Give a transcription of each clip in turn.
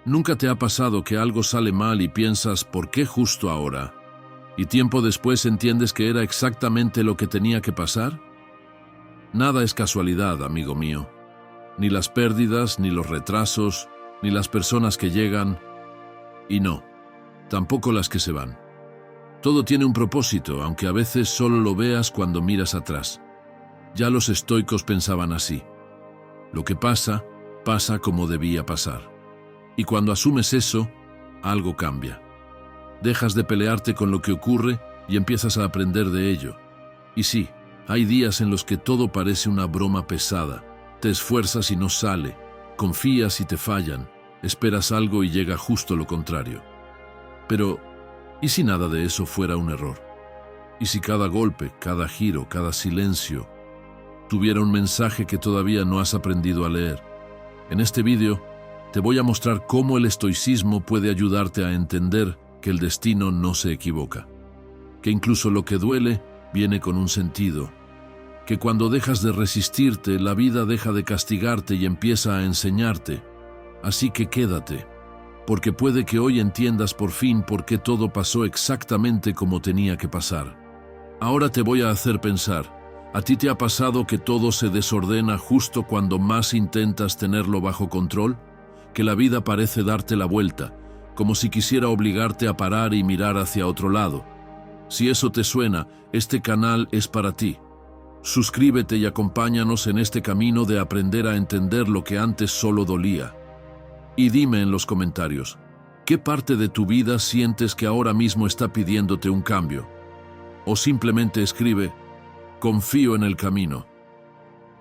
¿Nunca te ha pasado que algo sale mal y piensas, ¿por qué justo ahora? Y tiempo después entiendes que era exactamente lo que tenía que pasar? Nada es casualidad, amigo mío. Ni las pérdidas, ni los retrasos, ni las personas que llegan, y no, tampoco las que se van. Todo tiene un propósito, aunque a veces solo lo veas cuando miras atrás. Ya los estoicos pensaban así. Lo que pasa, pasa como debía pasar. Y cuando asumes eso, algo cambia. Dejas de pelearte con lo que ocurre y empiezas a aprender de ello. Y sí, hay días en los que todo parece una broma pesada. Te esfuerzas y no sale, confías y te fallan, esperas algo y llega justo lo contrario. Pero, ¿y si nada de eso fuera un error? ¿Y si cada golpe, cada giro, cada silencio tuviera un mensaje que todavía no has aprendido a leer? En este vídeo te voy a mostrar cómo el estoicismo puede ayudarte a entender que el destino no se equivoca, que incluso lo que duele viene con un sentido, que cuando dejas de resistirte, la vida deja de castigarte y empieza a enseñarte. Así que quédate, porque puede que hoy entiendas por fin por qué todo pasó exactamente como tenía que pasar. Ahora te voy a hacer pensar. ¿A ti te ha pasado que todo se desordena justo cuando más intentas tenerlo bajo control? Que la vida parece darte la vuelta, como si quisiera obligarte a parar y mirar hacia otro lado. Si eso te suena, este canal es para ti. Suscríbete y acompáñanos en este camino de aprender a entender lo que antes solo dolía. Y dime en los comentarios, ¿qué parte de tu vida sientes que ahora mismo está pidiéndote un cambio? O simplemente escribe, confío en el camino.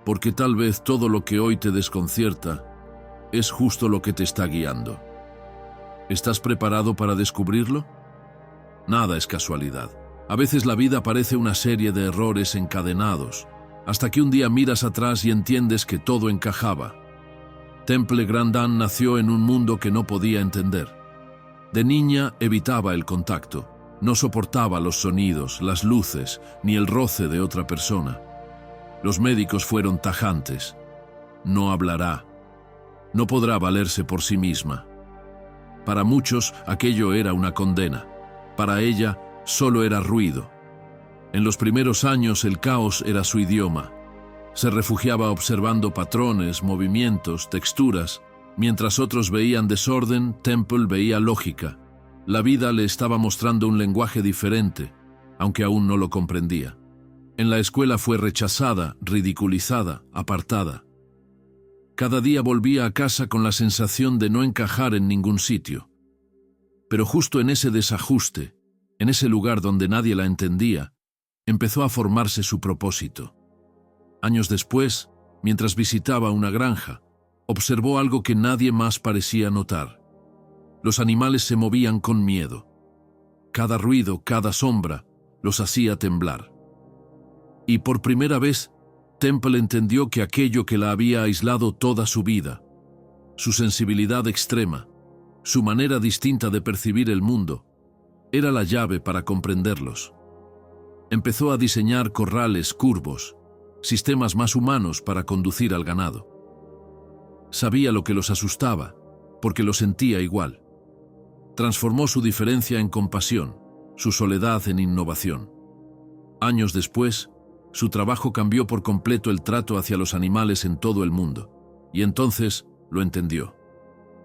Porque tal vez todo lo que hoy te desconcierta es justo lo que te está guiando. ¿Estás preparado para descubrirlo? Nada es casualidad. A veces la vida parece una serie de errores encadenados, hasta que un día miras atrás y entiendes que todo encajaba. Temple Grandin nació en un mundo que no podía entender. De niña evitaba el contacto, no soportaba los sonidos, las luces, ni el roce de otra persona. Los médicos fueron tajantes. No hablará. No podrá valerse por sí misma. Para muchos, aquello era una condena. Para ella, solo era ruido. En los primeros años el caos era su idioma. Se refugiaba observando patrones, movimientos, texturas. Mientras otros veían desorden, Temple veía lógica. La vida le estaba mostrando un lenguaje diferente, aunque aún no lo comprendía. En la escuela fue rechazada, ridiculizada, apartada. Cada día volvía a casa con la sensación de no encajar en ningún sitio. Pero justo en ese desajuste, en ese lugar donde nadie la entendía, empezó a formarse su propósito. Años después, mientras visitaba una granja, observó algo que nadie más parecía notar. Los animales se movían con miedo. Cada ruido, cada sombra, los hacía temblar. Y por primera vez, Temple entendió que aquello que la había aislado toda su vida, su sensibilidad extrema, su manera distinta de percibir el mundo, era la llave para comprenderlos. Empezó a diseñar corrales curvos, sistemas más humanos para conducir al ganado. Sabía lo que los asustaba, porque lo sentía igual. Transformó su diferencia en compasión, su soledad en innovación. Años después, su trabajo cambió por completo el trato hacia los animales en todo el mundo, y entonces lo entendió.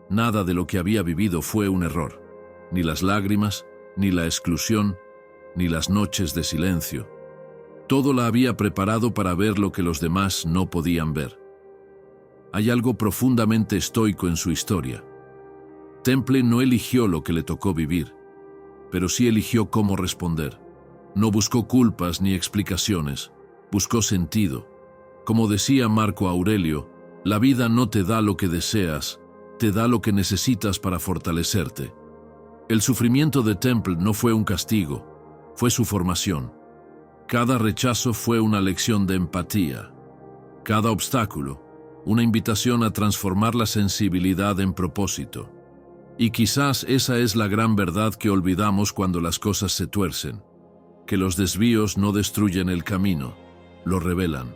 Nada de lo que había vivido fue un error, ni las lágrimas, ni la exclusión, ni las noches de silencio. Todo la había preparado para ver lo que los demás no podían ver. Hay algo profundamente estoico en su historia. Temple no eligió lo que le tocó vivir, pero sí eligió cómo responder. No buscó culpas ni explicaciones, buscó sentido. Como decía Marco Aurelio, la vida no te da lo que deseas, te da lo que necesitas para fortalecerte. El sufrimiento de Temple no fue un castigo, fue su formación. Cada rechazo fue una lección de empatía. Cada obstáculo, una invitación a transformar la sensibilidad en propósito. Y quizás esa es la gran verdad que olvidamos cuando las cosas se tuercen, que los desvíos no destruyen el camino, lo revelan.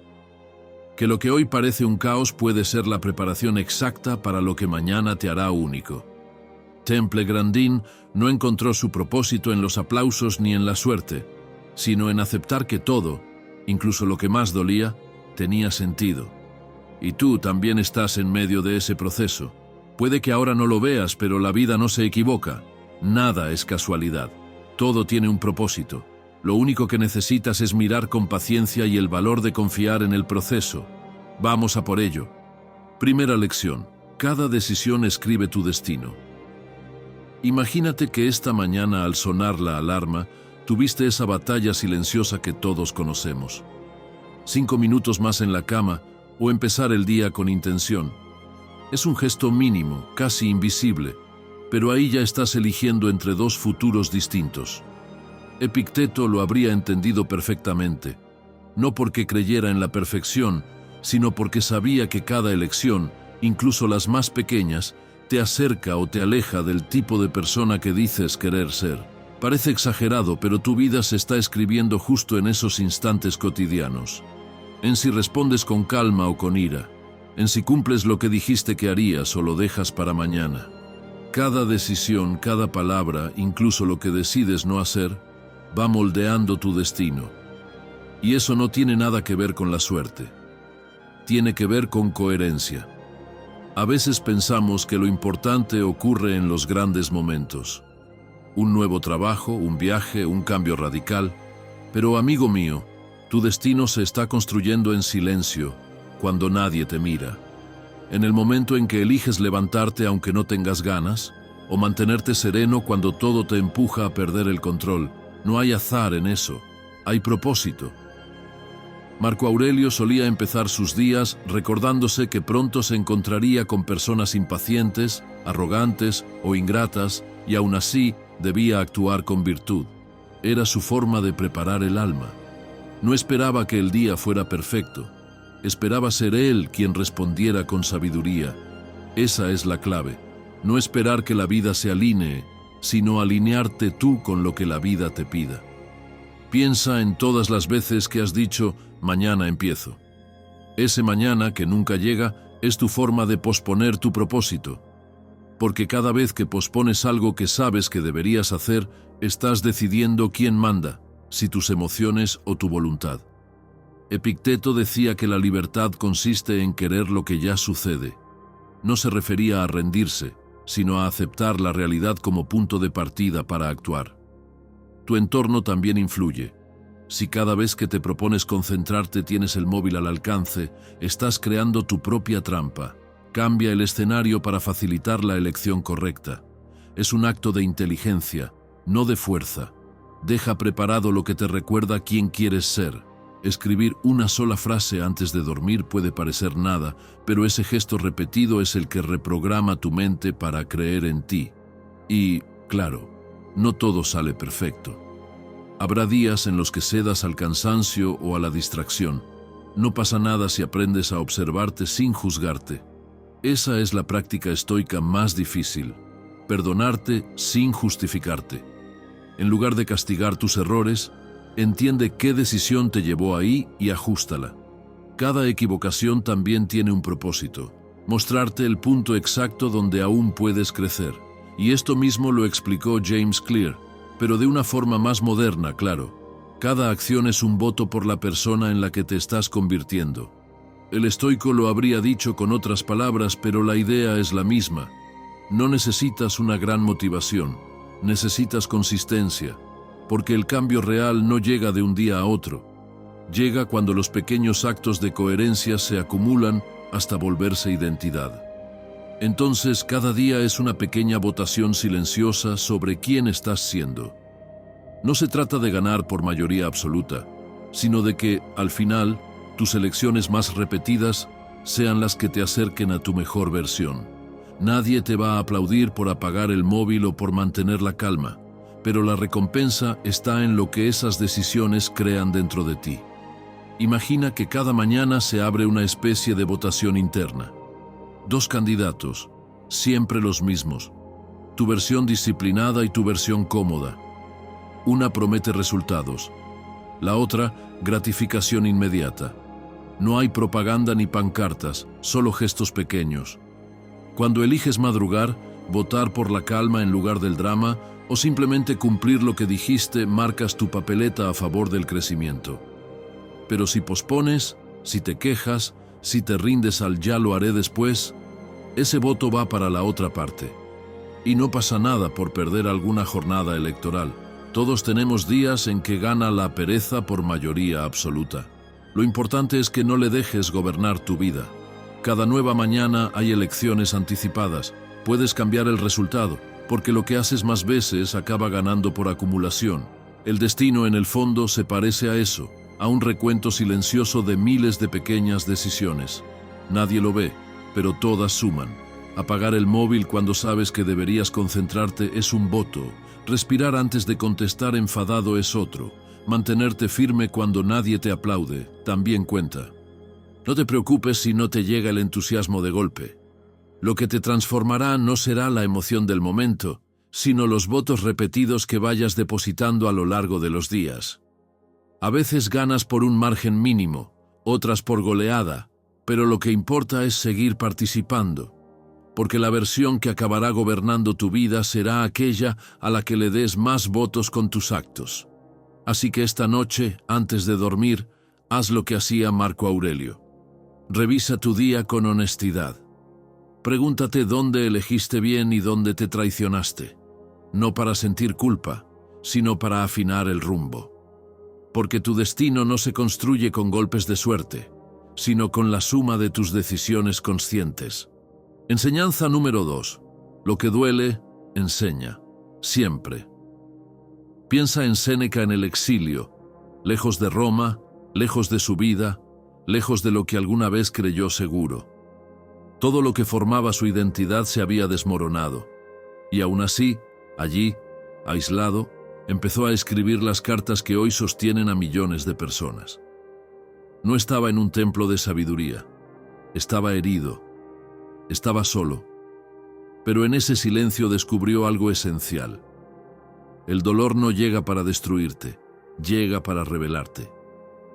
Que lo que hoy parece un caos puede ser la preparación exacta para lo que mañana te hará único. Temple Grandin no encontró su propósito en los aplausos ni en la suerte, sino en aceptar que todo, incluso lo que más dolía, tenía sentido. Y tú también estás en medio de ese proceso. Puede que ahora no lo veas, pero la vida no se equivoca. Nada es casualidad. Todo tiene un propósito. Lo único que necesitas es mirar con paciencia y el valor de confiar en el proceso. Vamos a por ello. Primera lección. Cada decisión escribe tu destino. Imagínate que esta mañana, al sonar la alarma, tuviste esa batalla silenciosa que todos conocemos. 5 minutos más en la cama o empezar el día con intención. Es un gesto mínimo, casi invisible, pero ahí ya estás eligiendo entre dos futuros distintos. Epicteto lo habría entendido perfectamente, no porque creyera en la perfección, sino porque sabía que cada elección, incluso las más pequeñas, te acerca o te aleja del tipo de persona que dices querer ser. Parece exagerado, pero tu vida se está escribiendo justo en esos instantes cotidianos. En si respondes con calma o con ira, en si cumples lo que dijiste que harías o lo dejas para mañana. Cada decisión, cada palabra, incluso lo que decides no hacer, va moldeando tu destino. Y eso no tiene nada que ver con la suerte. Tiene que ver con coherencia. A veces pensamos que lo importante ocurre en los grandes momentos. Un nuevo trabajo, un viaje, un cambio radical. Pero, amigo mío, tu destino se está construyendo en silencio, cuando nadie te mira. En el momento en que eliges levantarte aunque no tengas ganas, o mantenerte sereno cuando todo te empuja a perder el control. No hay azar en eso, hay propósito. Marco Aurelio solía empezar sus días recordándose que pronto se encontraría con personas impacientes, arrogantes o ingratas, y aún así debía actuar con virtud. Era su forma de preparar el alma. No esperaba que el día fuera perfecto. Esperaba ser él quien respondiera con sabiduría. Esa es la clave. No esperar que la vida se alinee, sino alinearte tú con lo que la vida te pida. Piensa en todas las veces que has dicho, mañana empiezo. Ese mañana que nunca llega es tu forma de posponer tu propósito. Porque cada vez que pospones algo que sabes que deberías hacer, estás decidiendo quién manda, si tus emociones o tu voluntad. Epicteto decía que la libertad consiste en querer lo que ya sucede. No se refería a rendirse, sino a aceptar la realidad como punto de partida para actuar. Tu entorno también influye. Si cada vez que te propones concentrarte tienes el móvil al alcance, estás creando tu propia trampa. Cambia el escenario para facilitar la elección correcta. Es un acto de inteligencia, no de fuerza. Deja preparado lo que te recuerda quién quieres ser. Escribir una sola frase antes de dormir puede parecer nada, pero ese gesto repetido es el que reprograma tu mente para creer en ti. Y, claro, no todo sale perfecto. Habrá días en los que cedas al cansancio o a la distracción. No pasa nada si aprendes a observarte sin juzgarte. Esa es la práctica estoica más difícil. Perdonarte sin justificarte. En lugar de castigar tus errores, entiende qué decisión te llevó ahí y ajústala. Cada equivocación también tiene un propósito. Mostrarte el punto exacto donde aún puedes crecer. Y esto mismo lo explicó James Clear, pero de una forma más moderna, claro. Cada acción es un voto por la persona en la que te estás convirtiendo. El estoico lo habría dicho con otras palabras, pero la idea es la misma. No necesitas una gran motivación, necesitas consistencia, porque el cambio real no llega de un día a otro. Llega cuando los pequeños actos de coherencia se acumulan hasta volverse identidad. Entonces, cada día es una pequeña votación silenciosa sobre quién estás siendo. No se trata de ganar por mayoría absoluta, sino de que, al final, tus elecciones más repetidas sean las que te acerquen a tu mejor versión. Nadie te va a aplaudir por apagar el móvil o por mantener la calma, pero la recompensa está en lo que esas decisiones crean dentro de ti. Imagina que cada mañana se abre una especie de votación interna. 2 candidatos, siempre los mismos. Tu versión disciplinada y tu versión cómoda. Una promete resultados, la otra, gratificación inmediata. No hay propaganda ni pancartas, solo gestos pequeños. Cuando eliges madrugar, votar por la calma en lugar del drama, o simplemente cumplir lo que dijiste, marcas tu papeleta a favor del crecimiento. Pero si pospones, si te quejas, si te rindes al ya lo haré después, ese voto va para la otra parte. Y no pasa nada por perder alguna jornada electoral. Todos tenemos días en que gana la pereza por mayoría absoluta. Lo importante es que no le dejes gobernar tu vida. Cada nueva mañana hay elecciones anticipadas. Puedes cambiar el resultado, porque lo que haces más veces acaba ganando por acumulación. El destino, en el fondo, se parece a eso, a un recuento silencioso de miles de pequeñas decisiones. Nadie lo ve, pero todas suman. Apagar el móvil cuando sabes que deberías concentrarte es un voto. Respirar antes de contestar enfadado es otro. Mantenerte firme cuando nadie te aplaude también cuenta. No te preocupes si no te llega el entusiasmo de golpe. Lo que te transformará no será la emoción del momento, sino los votos repetidos que vayas depositando a lo largo de los días. A veces ganas por un margen mínimo, otras por goleada, pero lo que importa es seguir participando, porque la versión que acabará gobernando tu vida será aquella a la que le des más votos con tus actos. Así que esta noche, antes de dormir, haz lo que hacía Marco Aurelio. Revisa tu día con honestidad. Pregúntate dónde elegiste bien y dónde te traicionaste, no para sentir culpa, sino para afinar el rumbo. Porque tu destino no se construye con golpes de suerte, sino con la suma de tus decisiones conscientes. Enseñanza número 2. Lo que duele, enseña. Siempre. Piensa en Séneca en el exilio, lejos de Roma, lejos de su vida, lejos de lo que alguna vez creyó seguro. Todo lo que formaba su identidad se había desmoronado, y aún así, allí, aislado, empezó a escribir las cartas que hoy sostienen a millones de personas. No estaba en un templo de sabiduría, estaba herido, estaba solo, pero en ese silencio descubrió algo esencial. El dolor no llega para destruirte, llega para revelarte.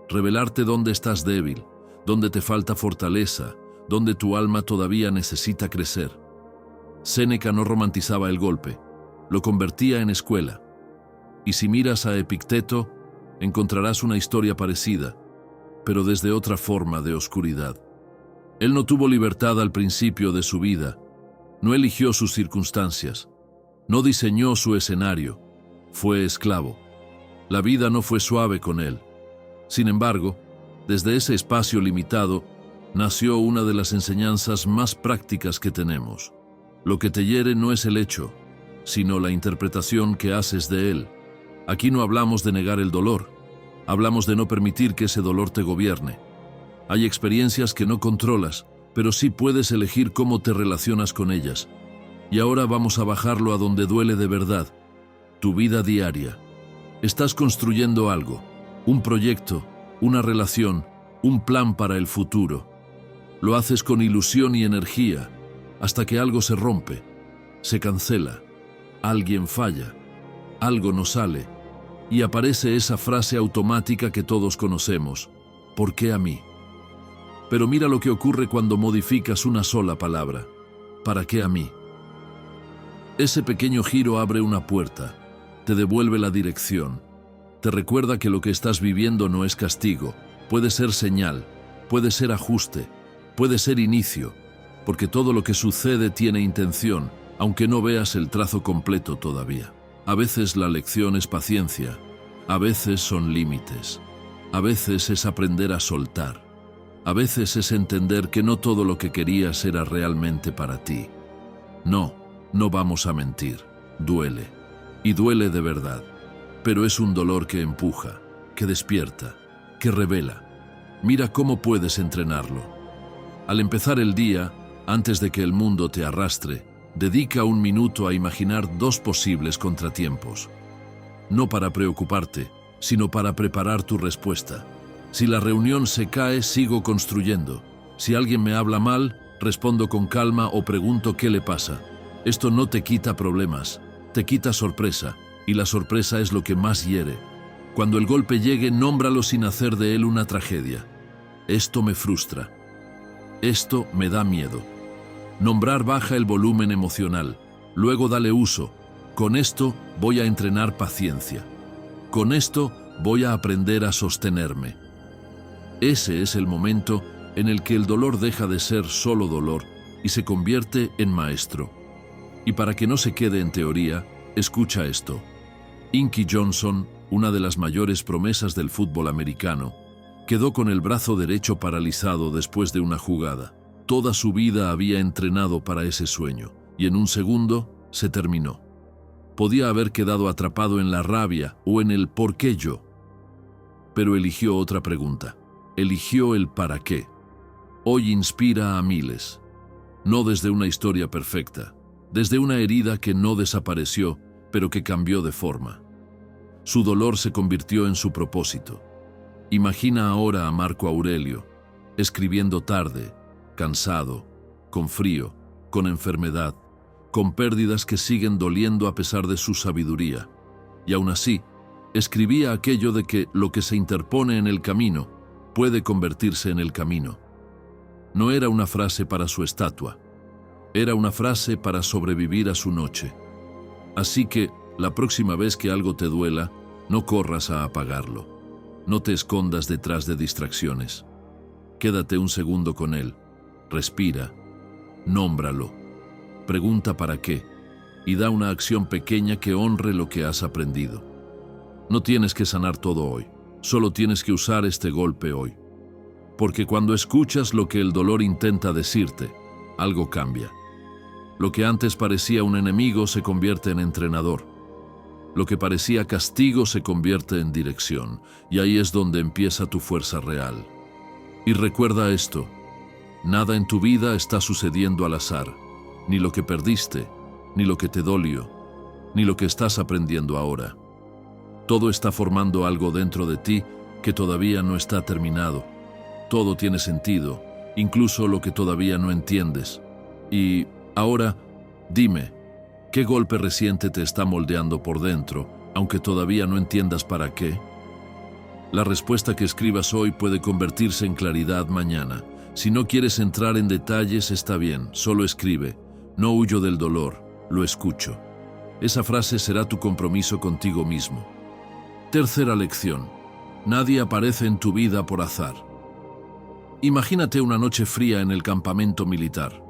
Revelarte dónde estás débil, dónde te falta fortaleza, donde tu alma todavía necesita crecer. Séneca no romantizaba el golpe, lo convertía en escuela. Y si miras a Epicteto, encontrarás una historia parecida, pero desde otra forma de oscuridad. Él no tuvo libertad al principio de su vida, no eligió sus circunstancias, no diseñó su escenario, fue esclavo. La vida no fue suave con él. Sin embargo, desde ese espacio limitado, nació una de las enseñanzas más prácticas que tenemos. Lo que te hiere no es el hecho, sino la interpretación que haces de él. Aquí no hablamos de negar el dolor, hablamos de no permitir que ese dolor te gobierne. Hay experiencias que no controlas, pero sí puedes elegir cómo te relacionas con ellas. Y ahora vamos a bajarlo a donde duele de verdad, tu vida diaria. Estás construyendo algo, un proyecto, una relación, un plan para el futuro. Lo haces con ilusión y energía, hasta que algo se rompe, se cancela, alguien falla, algo no sale, y aparece esa frase automática que todos conocemos: ¿por qué a mí? Pero mira lo que ocurre cuando modificas una sola palabra: ¿para qué a mí? Ese pequeño giro abre una puerta, te devuelve la dirección, te recuerda que lo que estás viviendo no es castigo, puede ser señal, puede ser ajuste, puede ser inicio, porque todo lo que sucede tiene intención, aunque no veas el trazo completo todavía. A veces la lección es paciencia, a veces son límites, a veces es aprender a soltar, a veces es entender que no todo lo que querías era realmente para ti. No vamos a mentir, duele, y duele de verdad, pero es un dolor que empuja, que despierta, que revela. Mira cómo puedes entrenarlo. Al empezar el día, antes de que el mundo te arrastre, dedica un minuto a imaginar 2 posibles contratiempos. No para preocuparte, sino para preparar tu respuesta. Si la reunión se cae, sigo construyendo. Si alguien me habla mal, respondo con calma o pregunto qué le pasa. Esto no te quita problemas, te quita sorpresa, y la sorpresa es lo que más hiere. Cuando el golpe llegue, nómbralo sin hacer de él una tragedia. Esto me frustra. Esto me da miedo. Nombrar baja el volumen emocional, Luego dale uso. Con esto voy a entrenar paciencia. Con esto voy a aprender a sostenerme. Ese es el momento en el que el dolor deja de ser solo dolor y se convierte en maestro. Y para que no se quede en teoría, escucha esto. Inky Johnson, una de las mayores promesas del fútbol americano, quedó con el brazo derecho paralizado después de una jugada. Toda su vida había entrenado para ese sueño, y en un segundo se terminó. Podía haber quedado atrapado en la rabia o en el ¿por qué yo? Pero eligió otra pregunta. Eligió el ¿para qué? Hoy inspira a miles. No desde una historia perfecta, desde una herida que no desapareció, pero que cambió de forma. Su dolor se convirtió en su propósito. Imagina ahora a Marco Aurelio, escribiendo tarde, cansado, con frío, con enfermedad, con pérdidas que siguen doliendo a pesar de su sabiduría. Y aún así, escribía aquello de que lo que se interpone en el camino puede convertirse en el camino. No era una frase para su estatua, era una frase para sobrevivir a su noche. Así que, la próxima vez que algo te duela, no corras a apagarlo. No te escondas detrás de distracciones. Quédate un segundo con él. Respira. Nómbralo. Pregunta para qué. Y da una acción pequeña que honre lo que has aprendido. No tienes que sanar todo hoy. Solo tienes que usar este golpe hoy. Porque cuando escuchas lo que el dolor intenta decirte, algo cambia. Lo que antes parecía un enemigo se convierte en entrenador. Lo que parecía castigo se convierte en dirección, y ahí es donde empieza tu fuerza real. Y recuerda esto, nada en tu vida está sucediendo al azar, ni lo que perdiste, ni lo que te dolió, ni lo que estás aprendiendo ahora. Todo está formando algo dentro de ti que todavía no está terminado. Todo tiene sentido, incluso lo que todavía no entiendes. Y ahora, dime, ¿qué golpe reciente te está moldeando por dentro, aunque todavía no entiendas para qué? La respuesta que escribas hoy puede convertirse en claridad mañana. Si no quieres entrar en detalles, está bien, solo escribe. No huyo del dolor, lo escucho. Esa frase será tu compromiso contigo mismo. Tercera lección. Nadie aparece en tu vida por azar. Imagínate una noche fría en el campamento militar.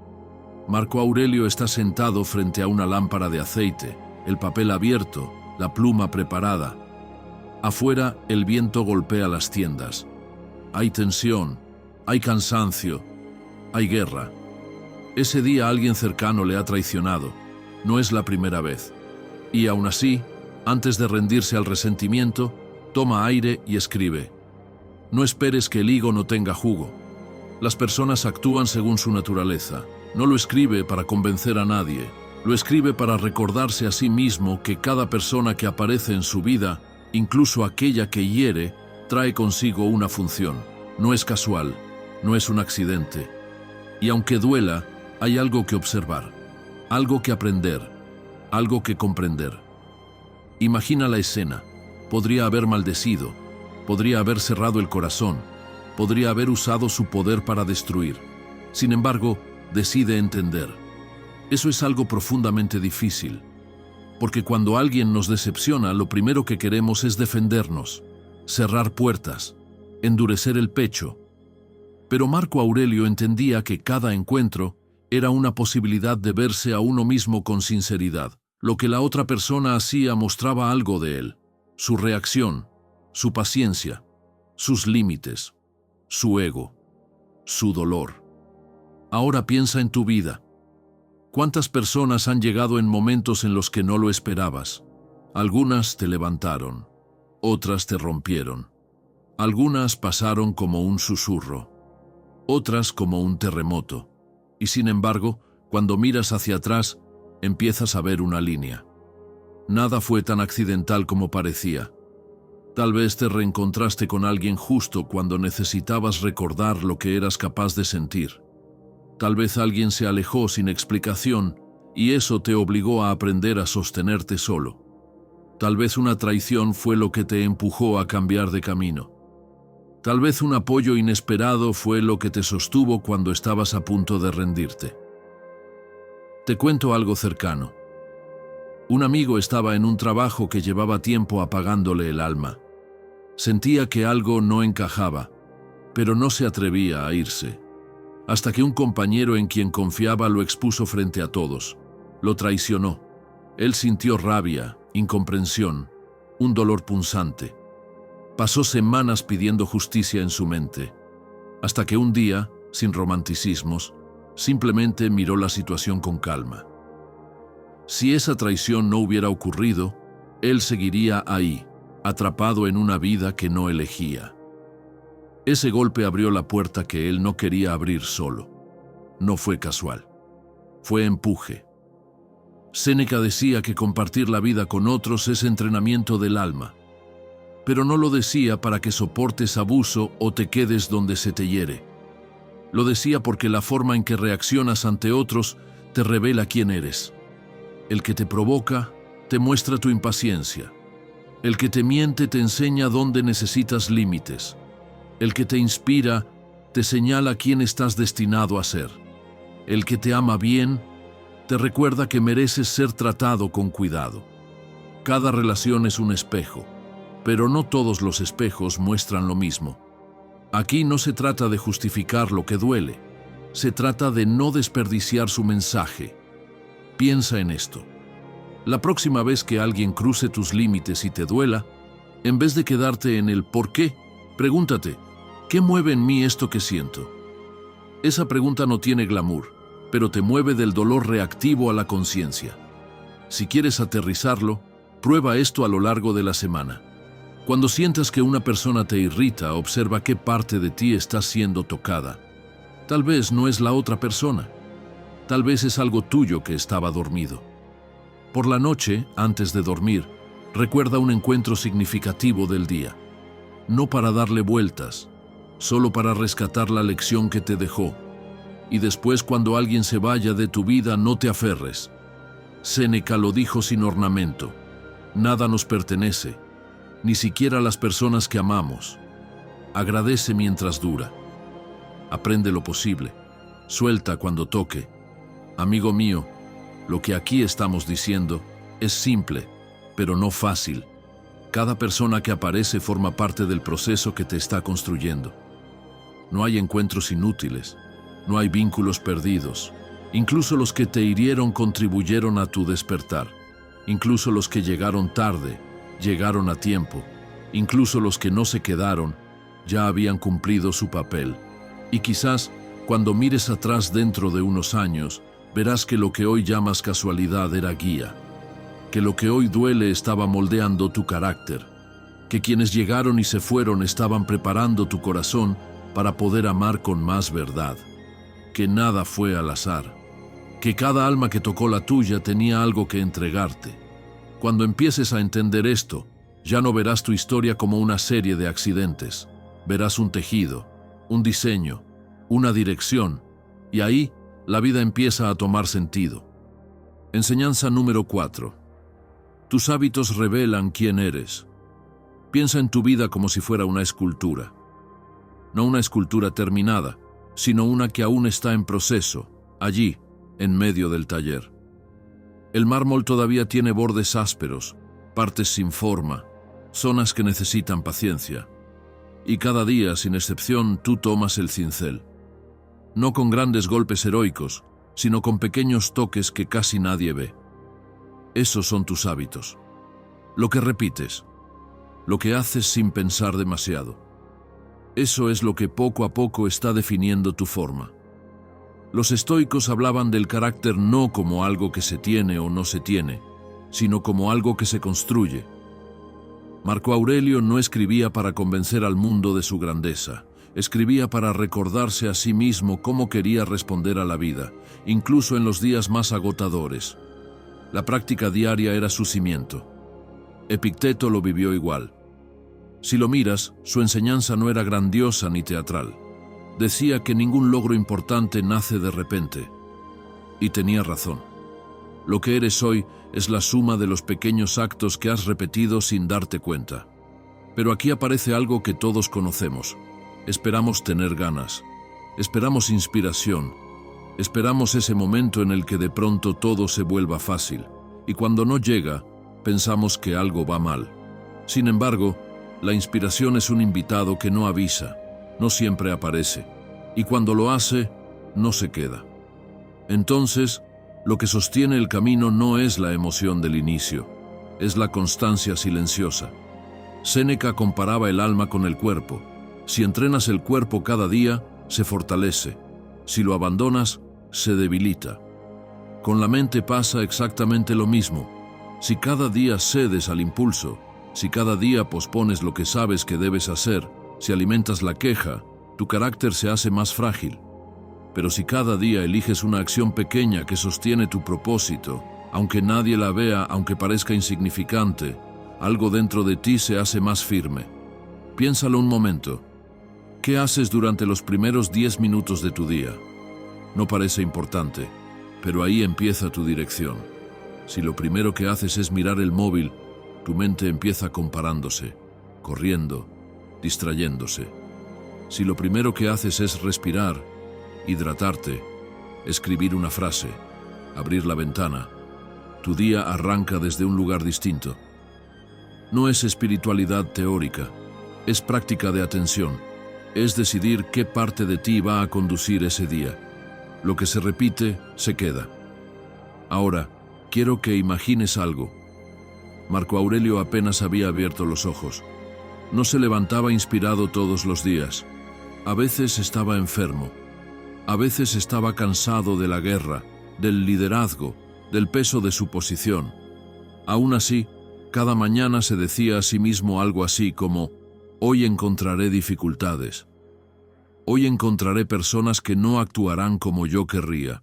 Marco Aurelio está sentado frente a una lámpara de aceite, el papel abierto, la pluma preparada. Afuera, el viento golpea las tiendas. Hay tensión, hay cansancio, hay guerra. Ese día alguien cercano le ha traicionado. No es la primera vez. Y aún así, antes de rendirse al resentimiento, toma aire y escribe. No esperes que el higo no tenga jugo. Las personas actúan según su naturaleza. No lo escribe para convencer a nadie. Lo escribe para recordarse a sí mismo que cada persona que aparece en su vida, incluso aquella que hiere, trae consigo una función. No es casual, no es un accidente. Y aunque duela, hay algo que observar, algo que aprender, algo que comprender. Imagina la escena. Podría haber maldecido, podría haber cerrado el corazón, podría haber usado su poder para destruir. Sin embargo, decide entender. Eso es algo profundamente difícil, porque cuando alguien nos decepciona, lo primero que queremos es defendernos, cerrar puertas, endurecer el pecho. Pero Marco Aurelio entendía que cada encuentro era una posibilidad de verse a uno mismo con sinceridad. Lo que la otra persona hacía mostraba algo de él, su reacción, su paciencia, sus límites, su ego, su dolor. Ahora piensa en tu vida. ¿Cuántas personas han llegado en momentos en los que no lo esperabas? Algunas te levantaron, otras te rompieron. Algunas pasaron como un susurro, otras como un terremoto. Y sin embargo, cuando miras hacia atrás, empiezas a ver una línea. Nada fue tan accidental como parecía. Tal vez te reencontraste con alguien justo cuando necesitabas recordar lo que eras capaz de sentir. Tal vez alguien se alejó sin explicación y eso te obligó a aprender a sostenerte solo. Tal vez una traición fue lo que te empujó a cambiar de camino. Tal vez un apoyo inesperado fue lo que te sostuvo cuando estabas a punto de rendirte. Te cuento algo cercano. Un amigo estaba en un trabajo que llevaba tiempo apagándole el alma. Sentía que algo no encajaba, pero no se atrevía a irse, hasta que un compañero en quien confiaba lo expuso frente a todos. Lo traicionó. Él sintió rabia, incomprensión, un dolor punzante. Pasó semanas pidiendo justicia en su mente, hasta que un día, sin romanticismos, simplemente miró la situación con calma. Si esa traición no hubiera ocurrido, él seguiría ahí, atrapado en una vida que no elegía. Ese golpe abrió la puerta que él no quería abrir solo. No fue casual. Fue empuje. Séneca decía que compartir la vida con otros es entrenamiento del alma, pero no lo decía para que soportes abuso o te quedes donde se te hiere. Lo decía porque la forma en que reaccionas ante otros te revela quién eres. El que te provoca te muestra tu impaciencia. El que te miente te enseña dónde necesitas límites. El que te inspira te señala quién estás destinado a ser. El que te ama bien te recuerda que mereces ser tratado con cuidado. Cada relación es un espejo, pero no todos los espejos muestran lo mismo. Aquí no se trata de justificar lo que duele, se trata de no desperdiciar su mensaje. Piensa en esto. La próxima vez que alguien cruce tus límites y te duela, en vez de quedarte en el ¿por qué?, pregúntate, ¿qué mueve en mí esto que siento? Esa pregunta no tiene glamour, pero te mueve del dolor reactivo a la conciencia. Si quieres aterrizarlo, prueba esto a lo largo de la semana. Cuando sientas que una persona te irrita, observa qué parte de ti está siendo tocada. Tal vez no es la otra persona. Tal vez es algo tuyo que estaba dormido. Por la noche, antes de dormir, recuerda un encuentro significativo del día. No para darle vueltas, solo para rescatar la lección que te dejó. Y después, cuando alguien se vaya de tu vida, no te aferres. Séneca lo dijo sin ornamento. Nada nos pertenece, ni siquiera las personas que amamos. Agradece mientras dura. Aprende lo posible. Suelta cuando toque. Amigo mío, lo que aquí estamos diciendo es simple, pero no fácil. Cada persona que aparece forma parte del proceso que te está construyendo. No hay encuentros inútiles, no hay vínculos perdidos. Incluso los que te hirieron contribuyeron a tu despertar. Incluso los que llegaron tarde, llegaron a tiempo. Incluso los que no se quedaron, ya habían cumplido su papel. Y quizás, cuando mires atrás dentro de unos años, verás que lo que hoy llamas casualidad era guía. Que lo que hoy duele estaba moldeando tu carácter. Que quienes llegaron y se fueron estaban preparando tu corazón para poder amar con más verdad. Que nada fue al azar. Que cada alma que tocó la tuya tenía algo que entregarte. Cuando empieces a entender esto, ya no verás tu historia como una serie de accidentes. Verás un tejido, un diseño, una dirección, y ahí la vida empieza a tomar sentido. Enseñanza número 4. Tus hábitos revelan quién eres. Piensa en tu vida como si fuera una escultura. No una escultura terminada, sino una que aún está en proceso, allí, en medio del taller. El mármol todavía tiene bordes ásperos, partes sin forma, zonas que necesitan paciencia. Y cada día, sin excepción, tú tomas el cincel. No con grandes golpes heroicos, sino con pequeños toques que casi nadie ve. Esos son tus hábitos. Lo que repites, lo que haces sin pensar demasiado. Eso es lo que poco a poco está definiendo tu forma. Los estoicos hablaban del carácter no como algo que se tiene o no se tiene, sino como algo que se construye. Marco Aurelio no escribía para convencer al mundo de su grandeza, escribía para recordarse a sí mismo cómo quería responder a la vida, incluso en los días más agotadores. La práctica diaria era su cimiento. Epicteto lo vivió igual. Si lo miras, su enseñanza no era grandiosa ni teatral. Decía que ningún logro importante nace de repente. Y tenía razón. Lo que eres hoy es la suma de los pequeños actos que has repetido sin darte cuenta. Pero aquí aparece algo que todos conocemos. Esperamos tener ganas. Esperamos inspiración. Esperamos ese momento en el que de pronto todo se vuelva fácil. y cuando no llega, pensamos que algo va mal. Sin embargo, la inspiración es un invitado que no avisa, no siempre aparece, y cuando lo hace, no se queda. Entonces, lo que sostiene el camino no es la emoción del inicio, es la constancia silenciosa. Séneca comparaba el alma con el cuerpo. Si entrenas el cuerpo cada día, se fortalece. Si lo abandonas, se debilita. Con la mente pasa exactamente lo mismo. Si cada día cedes al impulso, si cada día pospones lo que sabes que debes hacer, si alimentas la queja, tu carácter se hace más frágil. Pero si cada día eliges una acción pequeña que sostiene tu propósito, aunque nadie la vea, aunque parezca insignificante, algo dentro de ti se hace más firme. Piénsalo un momento. ¿Qué haces durante los primeros 10 minutos de tu día? No parece importante, pero ahí empieza tu dirección. Si lo primero que haces es mirar el móvil, tu mente empieza comparándose, corriendo, distrayéndose. Si lo primero que haces es respirar, hidratarte, escribir una frase, abrir la ventana, tu día arranca desde un lugar distinto. No es espiritualidad teórica, es práctica de atención, es decidir qué parte de ti va a conducir ese día. Lo que se repite, se queda. Ahora, quiero que imagines algo. Marco Aurelio apenas había abierto los ojos. No se levantaba inspirado todos los días. A veces estaba enfermo. A veces estaba cansado de la guerra, del liderazgo, del peso de su posición. Aún así, cada mañana se decía a sí mismo algo así como: hoy encontraré dificultades. Hoy encontraré personas que no actuarán como yo querría.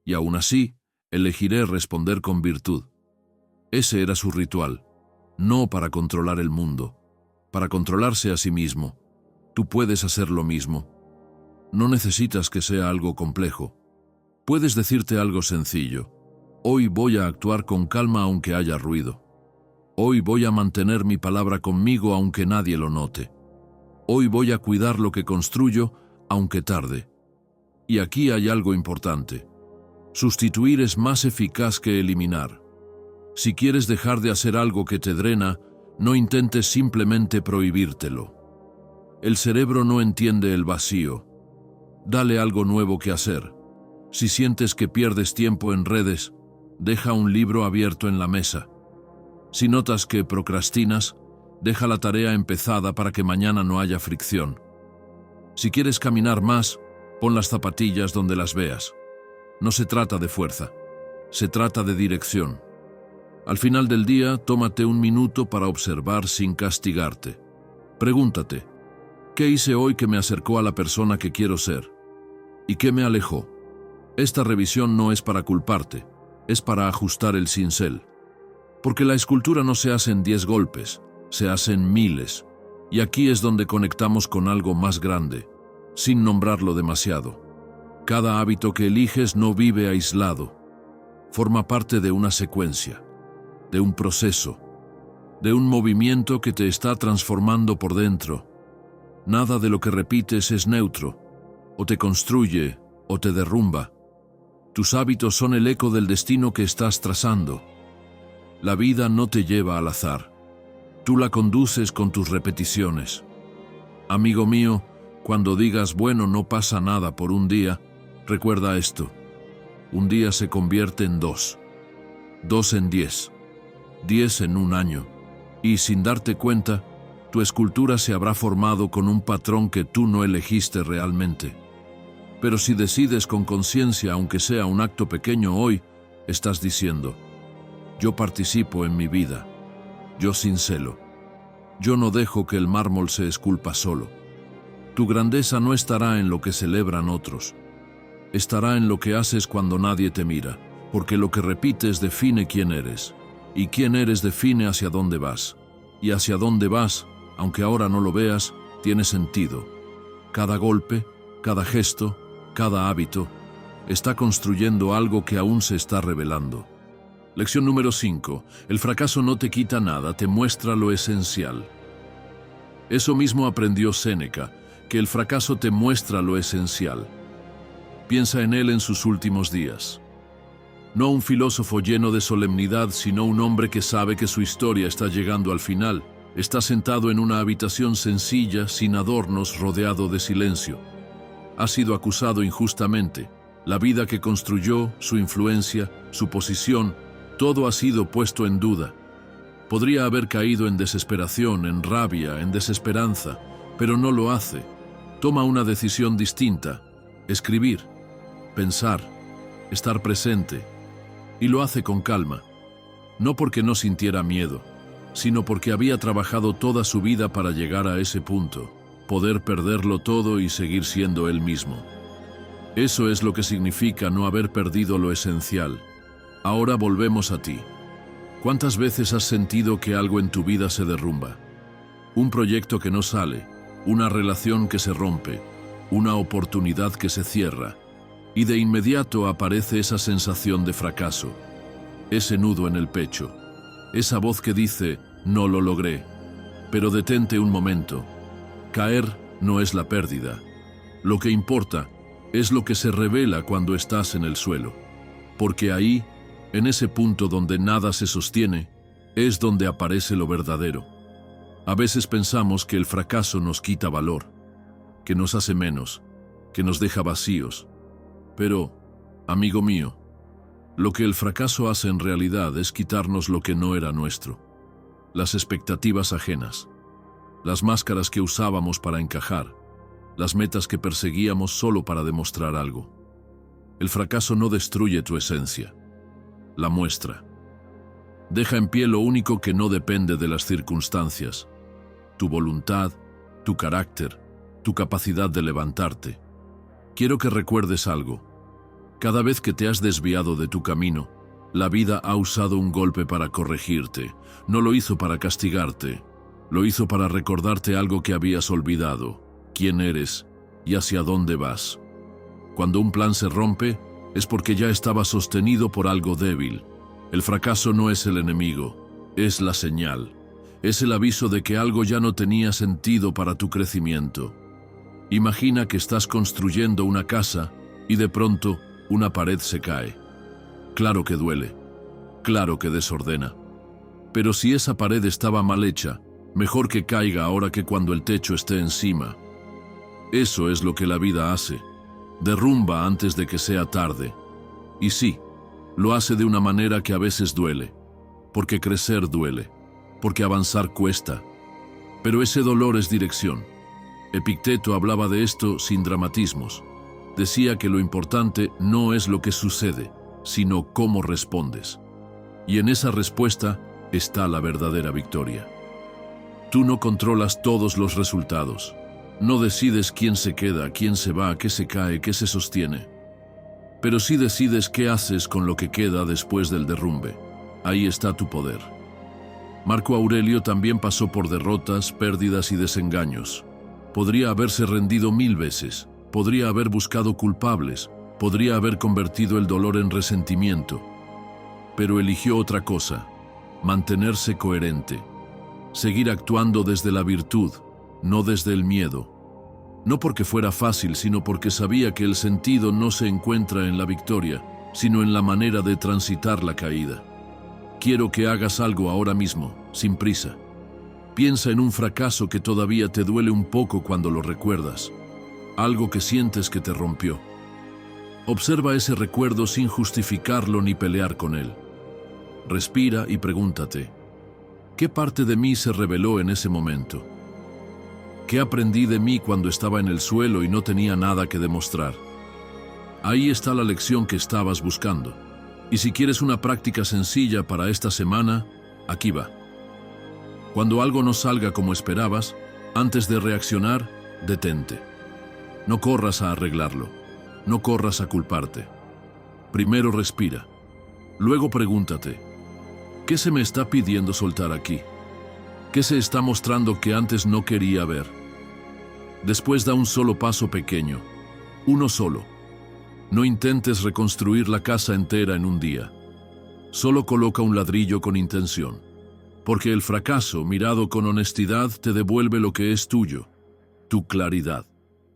Y aún así, elegiré responder con virtud. Ese era su ritual, no para controlar el mundo, para controlarse a sí mismo. Tú puedes hacer lo mismo. No necesitas que sea algo complejo. Puedes decirte algo sencillo. Hoy voy a actuar con calma aunque haya ruido. Hoy voy a mantener mi palabra conmigo aunque nadie lo note. Hoy voy a cuidar lo que construyo aunque tarde. Y aquí hay algo importante. Sustituir es más eficaz que eliminar. Si quieres dejar de hacer algo que te drena, no intentes simplemente prohibírtelo. El cerebro no entiende el vacío. Dale algo nuevo que hacer. Si sientes que pierdes tiempo en redes, deja un libro abierto en la mesa. Si notas que procrastinas, deja la tarea empezada para que mañana no haya fricción. Si quieres caminar más, pon las zapatillas donde las veas. No se trata de fuerza, se trata de dirección. Al final del día, tómate un minuto para observar sin castigarte. Pregúntate, ¿qué hice hoy que me acercó a la persona que quiero ser? ¿Y qué me alejó? Esta revisión no es para culparte, es para ajustar el cincel. Porque la escultura no se hace en 10 golpes, se hace en miles. Y aquí es donde conectamos con algo más grande, sin nombrarlo demasiado. Cada hábito que eliges no vive aislado. Forma parte de una secuencia, de un proceso, de un movimiento que te está transformando por dentro. Nada de lo que repites es neutro, o te construye o te derrumba. Tus hábitos son el eco del destino que estás trazando. La vida no te lleva al azar. Tú la conduces con tus repeticiones. Amigo mío, cuando digas bueno no pasa nada por un día, recuerda esto. Un día se convierte en 2, 2 en 10, 10 en un año, y sin darte cuenta, tu escultura se habrá formado con un patrón que tú no elegiste realmente. Pero si decides con conciencia, aunque sea un acto pequeño hoy, estás diciendo: yo participo en mi vida, yo cincelo, yo no dejo que el mármol se esculpa solo. Tu grandeza no estará en lo que celebran otros, estará en lo que haces cuando nadie te mira, porque lo que repites define quién eres, y quién eres define hacia dónde vas, y hacia dónde vas, aunque ahora no lo veas, tiene sentido. Cada golpe, cada gesto, cada hábito, está construyendo algo que aún se está revelando. Lección número 5. El fracaso no te quita nada, te muestra lo esencial. Eso mismo aprendió Séneca, que el fracaso te muestra lo esencial. Piensa en él en sus últimos días. No un filósofo lleno de solemnidad, sino un hombre que sabe que su historia está llegando al final. Está sentado en una habitación sencilla, sin adornos, rodeado de silencio. Ha sido acusado injustamente. La vida que construyó, su influencia, su posición, todo ha sido puesto en duda. Podría haber caído en desesperación, en rabia, en desesperanza, pero no lo hace. Toma una decisión distinta: escribir, pensar, estar presente. Y lo hace con calma, no porque no sintiera miedo, sino porque había trabajado toda su vida para llegar a ese punto, poder perderlo todo y seguir siendo él mismo. Eso es lo que significa no haber perdido lo esencial. Ahora volvemos a ti. ¿Cuántas veces has sentido que algo en tu vida se derrumba? Un proyecto que no sale, una relación que se rompe, una oportunidad que se cierra, y de inmediato aparece esa sensación de fracaso, ese nudo en el pecho, esa voz que dice: no lo logré. Pero detente un momento. Caer no es la pérdida. Lo que importa es lo que se revela cuando estás en el suelo, porque ahí, en ese punto donde nada se sostiene, es donde aparece lo verdadero. A veces pensamos que el fracaso nos quita valor, que nos hace menos, que nos deja vacíos. Pero, amigo mío, lo que el fracaso hace en realidad es quitarnos lo que no era nuestro, las expectativas ajenas, las máscaras que usábamos para encajar, las metas que perseguíamos solo para demostrar algo. El fracaso no destruye tu esencia, la muestra. Deja en pie lo único que no depende de las circunstancias: tu voluntad, tu carácter, tu capacidad de levantarte. Quiero que recuerdes algo. Cada vez que te has desviado de tu camino, la vida ha usado un golpe para corregirte. No lo hizo para castigarte, lo hizo para recordarte algo que habías olvidado: quién eres y hacia dónde vas. Cuando un plan se rompe, es porque ya estaba sostenido por algo débil. El fracaso no es el enemigo, es la señal. Es el aviso de que algo ya no tenía sentido para tu crecimiento. Imagina que estás construyendo una casa y de pronto una pared se cae. Claro que duele, claro que desordena. Pero si esa pared estaba mal hecha, mejor que caiga ahora que cuando el techo esté encima. Eso es lo que la vida hace. Derrumba antes de que sea tarde. Y sí, lo hace de una manera que a veces duele, porque crecer duele, porque avanzar cuesta. Pero ese dolor es dirección. Epicteto hablaba de esto sin dramatismos. Decía que lo importante no es lo que sucede, sino cómo respondes. Y en esa respuesta está la verdadera victoria. Tú no controlas todos los resultados. No decides quién se queda, quién se va, qué se cae, qué se sostiene. Pero sí decides qué haces con lo que queda después del derrumbe. Ahí está tu poder. Marco Aurelio también pasó por derrotas, pérdidas y desengaños. Podría haberse rendido 1000 veces. Podría haber buscado culpables, podría haber convertido el dolor en resentimiento, pero eligió otra cosa: mantenerse coherente, seguir actuando desde la virtud, no desde el miedo. No porque fuera fácil, sino porque sabía que el sentido no se encuentra en la victoria, sino en la manera de transitar la caída. Quiero que hagas algo ahora mismo, sin prisa. Piensa en un fracaso que todavía te duele un poco cuando lo recuerdas. Algo que sientes que te rompió. Observa ese recuerdo sin justificarlo ni pelear con él. Respira y pregúntate: ¿qué parte de mí se reveló en ese momento? ¿Qué aprendí de mí cuando estaba en el suelo y no tenía nada que demostrar? Ahí está la lección que estabas buscando. Y si quieres una práctica sencilla para esta semana, aquí va. Cuando algo no salga como esperabas, antes de reaccionar, detente. No corras a arreglarlo, no corras a culparte. Primero respira, luego pregúntate: ¿qué se me está pidiendo soltar aquí? ¿Qué se está mostrando que antes no quería ver? Después da un solo paso pequeño, uno solo. No intentes reconstruir la casa entera en un día. Solo coloca un ladrillo con intención, porque el fracaso, mirado con honestidad, te devuelve lo que es tuyo: tu claridad,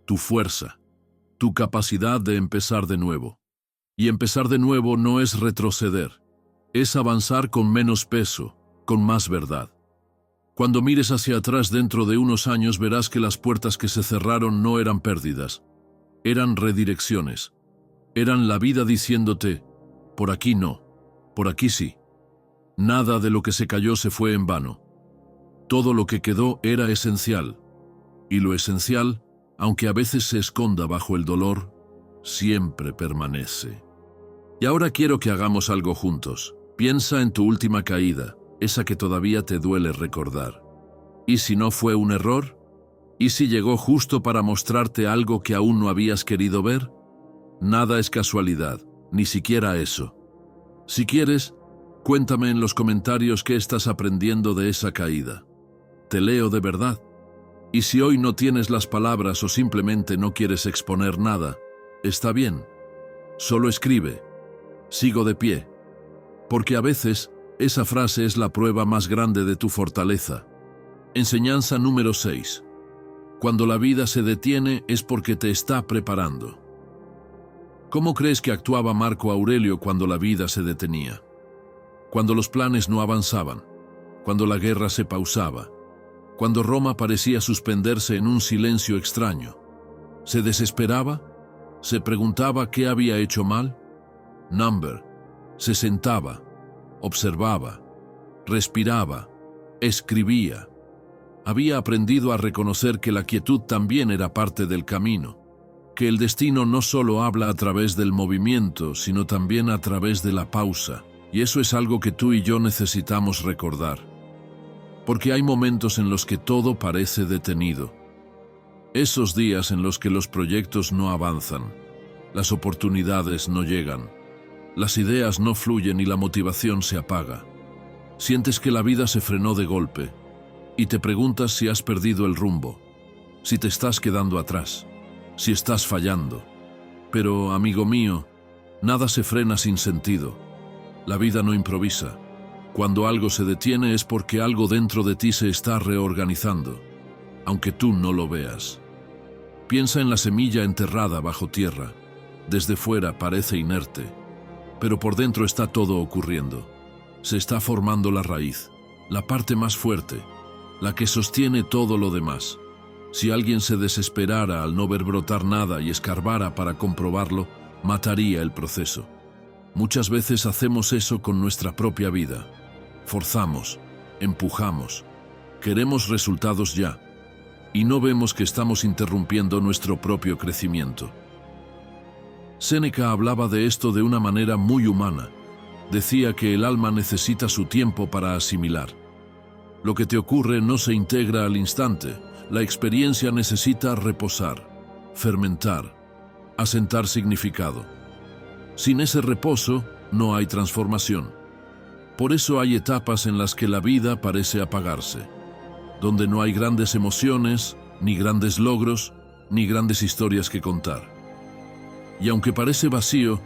tu fuerza, tu capacidad de empezar de nuevo. Y empezar de nuevo no es retroceder, es avanzar con menos peso, con más verdad. Cuando mires hacia atrás dentro de unos años verás que las puertas que se cerraron no eran pérdidas, eran redirecciones. Eran la vida diciéndote, por aquí no, por aquí sí. Nada de lo que se cayó se fue en vano. Todo lo que quedó era esencial. Y lo esencial, aunque a veces se esconda bajo el dolor, siempre permanece. Y ahora quiero que hagamos algo juntos. Piensa en tu última caída, esa que todavía te duele recordar. ¿Y si no fue un error? ¿Y si llegó justo para mostrarte algo que aún no habías querido ver? Nada es casualidad, ni siquiera eso. Si quieres, cuéntame en los comentarios qué estás aprendiendo de esa caída. Te leo de verdad. Y si hoy no tienes las palabras o simplemente no quieres exponer nada, está bien. Solo escribe. Sigo de pie. Porque a veces, esa frase es la prueba más grande de tu fortaleza. Enseñanza número 6. Cuando la vida se detiene es porque te está preparando. ¿Cómo crees que actuaba Marco Aurelio cuando la vida se detenía? Cuando los planes no avanzaban, cuando la guerra se pausaba, cuando Roma parecía suspenderse en un silencio extraño. ¿Se desesperaba? ¿Se preguntaba qué había hecho mal? Number. Se sentaba, observaba, respiraba, escribía. Había aprendido a reconocer que la quietud también era parte del camino, que el destino no solo habla a través del movimiento, sino también a través de la pausa, y eso es algo que tú y yo necesitamos recordar. Porque hay momentos en los que todo parece detenido. Esos días en los que los proyectos no avanzan, las oportunidades no llegan, las ideas no fluyen y la motivación se apaga. Sientes que la vida se frenó de golpe, y te preguntas si has perdido el rumbo, si te estás quedando atrás, si estás fallando. Pero, amigo mío, nada se frena sin sentido. La vida no improvisa. Cuando algo se detiene es porque algo dentro de ti se está reorganizando, aunque tú no lo veas. Piensa en la semilla enterrada bajo tierra. Desde fuera parece inerte, pero por dentro está todo ocurriendo. Se está formando la raíz, la parte más fuerte, la que sostiene todo lo demás. Si alguien se desesperara al no ver brotar nada y escarbara para comprobarlo, mataría el proceso. Muchas veces hacemos eso con nuestra propia vida. Forzamos, empujamos, queremos resultados ya, y no vemos que estamos interrumpiendo nuestro propio crecimiento. Séneca hablaba de esto de una manera muy humana. Decía que el alma necesita su tiempo para asimilar. Lo que te ocurre no se integra al instante. La experiencia necesita reposar, fermentar, asentar significado. Sin ese reposo, no hay transformación. Por eso hay etapas en las que la vida parece apagarse, donde no hay grandes emociones, ni grandes logros, ni grandes historias que contar. Y aunque parece vacío,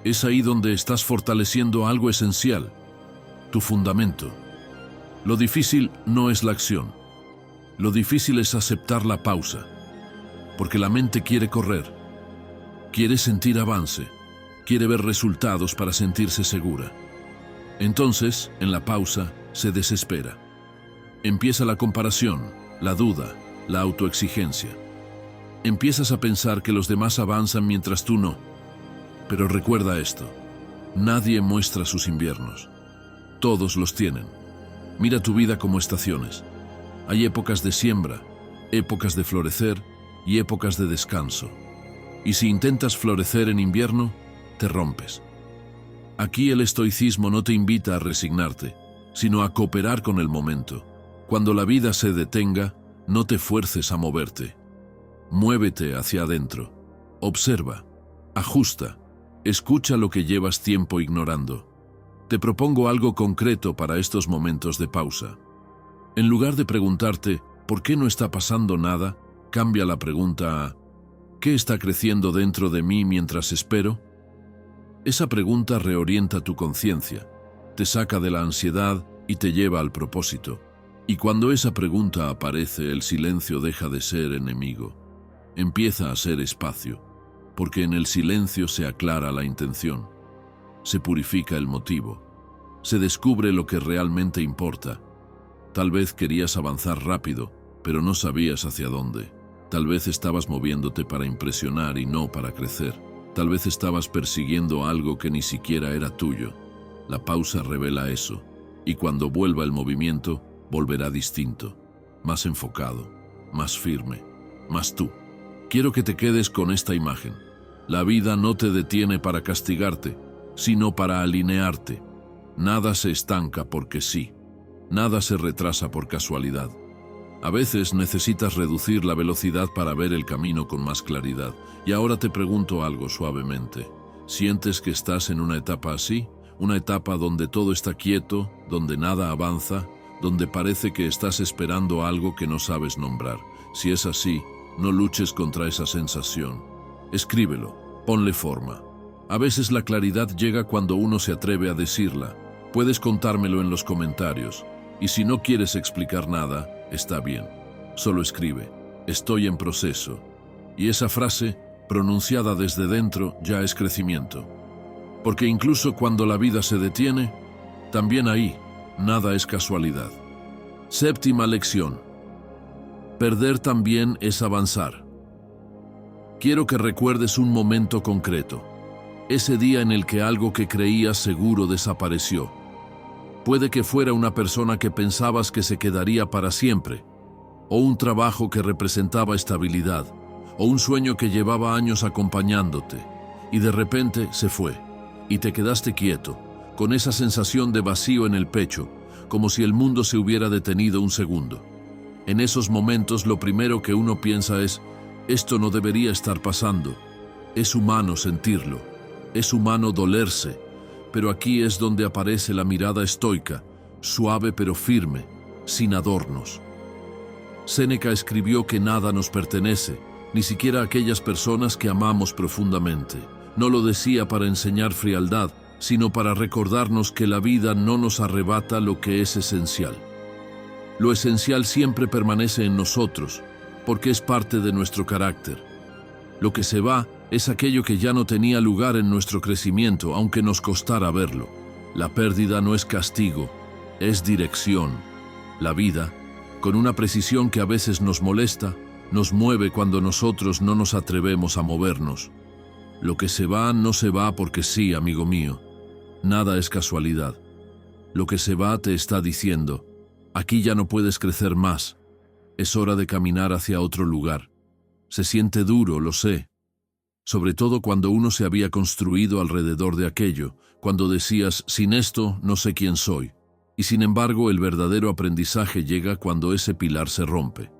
es ahí donde estás fortaleciendo algo esencial, tu fundamento. Lo difícil no es la acción. Lo difícil es aceptar la pausa, porque la mente quiere correr, quiere sentir avance, quiere ver resultados para sentirse segura. Entonces, en la pausa, se desespera. Empieza la comparación, la duda, la autoexigencia. Empiezas a pensar que los demás avanzan mientras tú no. Pero recuerda esto, nadie muestra sus inviernos. Todos los tienen. Mira tu vida como estaciones. Hay épocas de siembra, épocas de florecer y épocas de descanso. Y si intentas florecer en invierno, te rompes. Aquí el estoicismo no te invita a resignarte, sino a cooperar con el momento. Cuando la vida se detenga, no te fuerces a moverte. Muévete hacia adentro. Observa, ajusta, escucha lo que llevas tiempo ignorando. Te propongo algo concreto para estos momentos de pausa. En lugar de preguntarte, ¿por qué no está pasando nada?, cambia la pregunta a, ¿qué está creciendo dentro de mí mientras espero? Esa pregunta reorienta tu conciencia, te saca de la ansiedad y te lleva al propósito. Y cuando esa pregunta aparece, el silencio deja de ser enemigo. Empieza a ser espacio, porque en el silencio se aclara la intención, se purifica el motivo, se descubre lo que realmente importa. Tal vez querías avanzar rápido, pero no sabías hacia dónde. Tal vez estabas moviéndote para impresionar y no para crecer. Tal vez estabas persiguiendo algo que ni siquiera era tuyo. La pausa revela eso, y cuando vuelva el movimiento, volverá distinto, más enfocado, más firme, más tú. Quiero que te quedes con esta imagen. La vida no te detiene para castigarte, sino para alinearte. Nada se estanca porque sí. Nada se retrasa por casualidad. A veces necesitas reducir la velocidad para ver el camino con más claridad. Y ahora te pregunto algo suavemente. ¿Sientes que estás en una etapa así? Una etapa donde todo está quieto, donde nada avanza, donde parece que estás esperando algo que no sabes nombrar. Si es así, no luches contra esa sensación. Escríbelo, ponle forma. A veces la claridad llega cuando uno se atreve a decirla. Puedes contármelo en los comentarios. Y si no quieres explicar nada, está bien. Solo escribe, estoy en proceso. Y esa frase, pronunciada desde dentro, ya es crecimiento. Porque incluso cuando la vida se detiene, también ahí, nada es casualidad. Séptima lección. Perder también es avanzar. Quiero que recuerdes un momento concreto. Ese día en el que algo que creías seguro desapareció. Puede que fuera una persona que pensabas que se quedaría para siempre, o un trabajo que representaba estabilidad, o un sueño que llevaba años acompañándote, y de repente se fue, y te quedaste quieto, con esa sensación de vacío en el pecho, como si el mundo se hubiera detenido un segundo. En esos momentos lo primero que uno piensa es, esto no debería estar pasando. Es humano sentirlo, es humano dolerse, pero aquí es donde aparece la mirada estoica, suave pero firme, sin adornos. Séneca escribió que nada nos pertenece, ni siquiera aquellas personas que amamos profundamente. No lo decía para enseñar frialdad, sino para recordarnos que la vida no nos arrebata lo que es esencial. Lo esencial siempre permanece en nosotros, porque es parte de nuestro carácter. Lo que se va es aquello que ya no tenía lugar en nuestro crecimiento, aunque nos costara verlo. La pérdida no es castigo, es dirección. La vida, con una precisión que a veces nos molesta, nos mueve cuando nosotros no nos atrevemos a movernos. Lo que se va no se va porque sí, amigo mío. Nada es casualidad. Lo que se va te está diciendo, aquí ya no puedes crecer más. Es hora de caminar hacia otro lugar. Se siente duro, lo sé. Sobre todo cuando uno se había construido alrededor de aquello, cuando decías, sin esto no sé quién soy. Y sin embargo, el verdadero aprendizaje llega cuando ese pilar se rompe.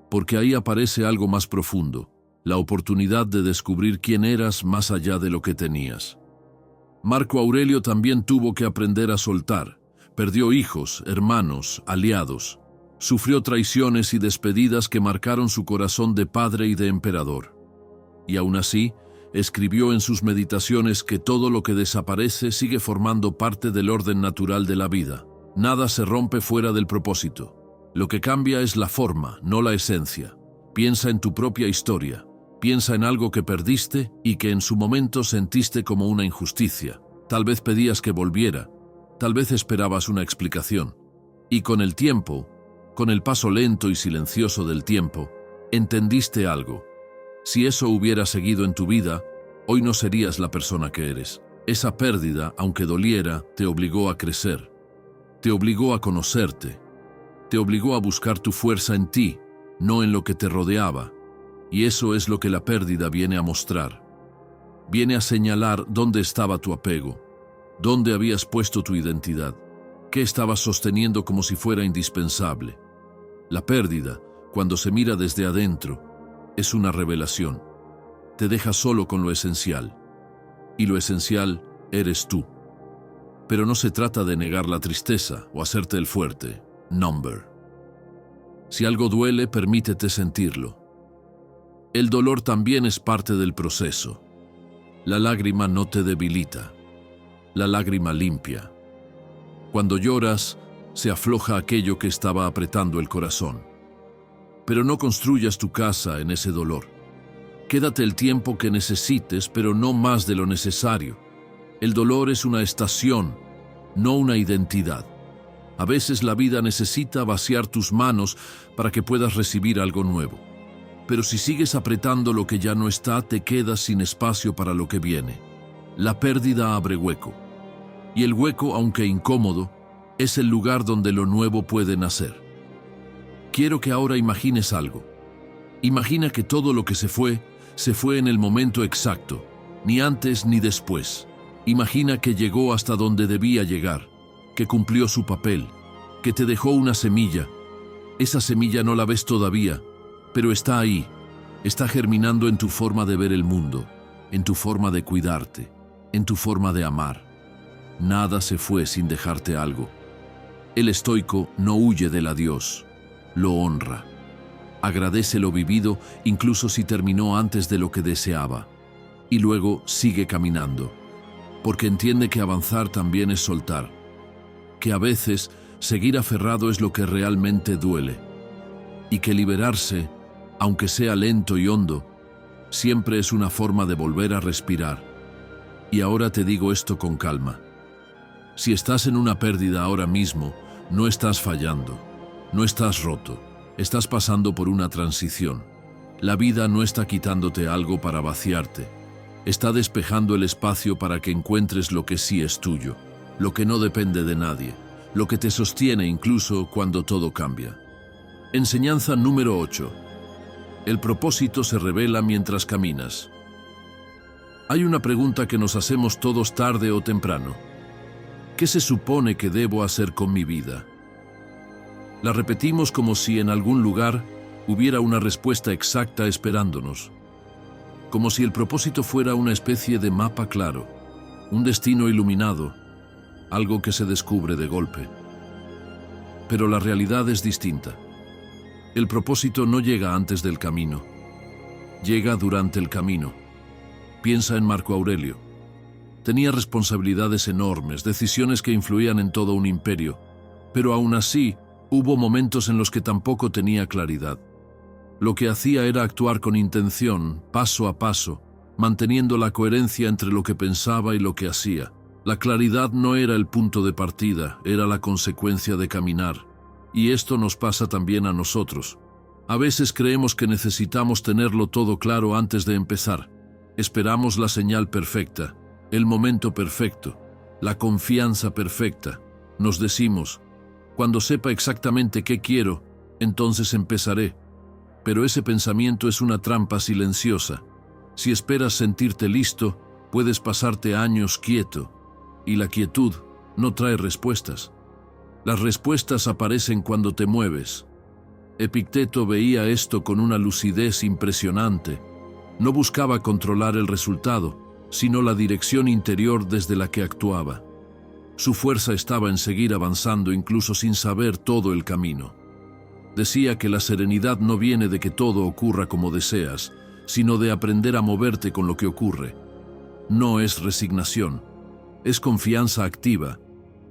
Porque ahí aparece algo más profundo, la oportunidad de descubrir quién eras más allá de lo que tenías. Marco Aurelio también tuvo que aprender a soltar. Perdió hijos, hermanos, aliados. Sufrió traiciones y despedidas que marcaron su corazón de padre y de emperador. Y aún así, escribió en sus meditaciones que todo lo que desaparece sigue formando parte del orden natural de la vida. Nada se rompe fuera del propósito. Lo que cambia es la forma, no la esencia. Piensa en tu propia historia. Piensa en algo que perdiste y que en su momento sentiste como una injusticia. Tal vez pedías que volviera. Tal vez esperabas una explicación. Y con el tiempo, con el paso lento y silencioso del tiempo, entendiste algo. Si eso hubiera seguido en tu vida, hoy no serías la persona que eres. Esa pérdida, aunque doliera, te obligó a crecer. Te obligó a conocerte. Te obligó a buscar tu fuerza en ti, no en lo que te rodeaba. Y eso es lo que la pérdida viene a mostrar. Viene a señalar dónde estaba tu apego, dónde habías puesto tu identidad, qué estabas sosteniendo como si fuera indispensable. La pérdida, cuando se mira desde adentro, es una revelación. Te deja solo con lo esencial. Y lo esencial eres tú. Pero no se trata de negar la tristeza o hacerte el fuerte. Number. Si algo duele, permítete sentirlo. El dolor también es parte del proceso. La lágrima no te debilita. La lágrima limpia. Cuando lloras, se afloja aquello que estaba apretando el corazón. Pero no construyas tu casa en ese dolor. Quédate el tiempo que necesites, pero no más de lo necesario. El dolor es una estación, no una identidad. A veces la vida necesita vaciar tus manos para que puedas recibir algo nuevo. Pero si sigues apretando lo que ya no está, te quedas sin espacio para lo que viene. La pérdida abre hueco. Y el hueco, aunque incómodo, es el lugar donde lo nuevo puede nacer. Quiero que ahora imagines algo. Imagina que todo lo que se fue en el momento exacto, ni antes ni después. Imagina que llegó hasta donde debía llegar, que cumplió su papel, que te dejó una semilla. Esa semilla no la ves todavía, pero está ahí, está germinando en tu forma de ver el mundo, en tu forma de cuidarte, en tu forma de amar. Nada se fue sin dejarte algo. El estoico no huye del adiós, lo honra. Agradece lo vivido incluso si terminó antes de lo que deseaba. Y luego sigue caminando, porque entiende que avanzar también es soltar, que a veces seguir aferrado es lo que realmente duele, y que liberarse, aunque sea lento y hondo, siempre es una forma de volver a respirar. Y ahora te digo esto con calma. Si estás en una pérdida ahora mismo, no estás fallando, no estás roto, estás pasando por una transición. La vida no está quitándote algo para vaciarte, está despejando el espacio para que encuentres lo que sí es tuyo, lo que no depende de nadie, lo que te sostiene incluso cuando todo cambia. Enseñanza número 8. El propósito se revela mientras caminas. Hay una pregunta que nos hacemos todos tarde o temprano. ¿Qué se supone que debo hacer con mi vida? La repetimos como si en algún lugar hubiera una respuesta exacta esperándonos. Como si el propósito fuera una especie de mapa claro, un destino iluminado, algo que se descubre de golpe. Pero la realidad es distinta. El propósito no llega antes del camino, llega durante el camino. Piensa en Marco Aurelio. Tenía responsabilidades enormes, decisiones que influían en todo un imperio, pero aún así hubo momentos en los que tampoco tenía claridad. Lo que hacía era actuar con intención, paso a paso, manteniendo la coherencia entre lo que pensaba y lo que hacía. La claridad no era el punto de partida, era la consecuencia de caminar. Y esto nos pasa también a nosotros. A veces creemos que necesitamos tenerlo todo claro antes de empezar. Esperamos la señal perfecta, el momento perfecto, la confianza perfecta. Nos decimos, cuando sepa exactamente qué quiero, entonces empezaré. Pero ese pensamiento es una trampa silenciosa. Si esperas sentirte listo, puedes pasarte años quieto. Y la quietud no trae respuestas. Las respuestas aparecen cuando te mueves. Epicteto veía esto con una lucidez impresionante. No buscaba controlar el resultado, sino la dirección interior desde la que actuaba. Su fuerza estaba en seguir avanzando incluso sin saber todo el camino. Decía que la serenidad no viene de que todo ocurra como deseas, sino de aprender a moverte con lo que ocurre. No es resignación, es confianza activa,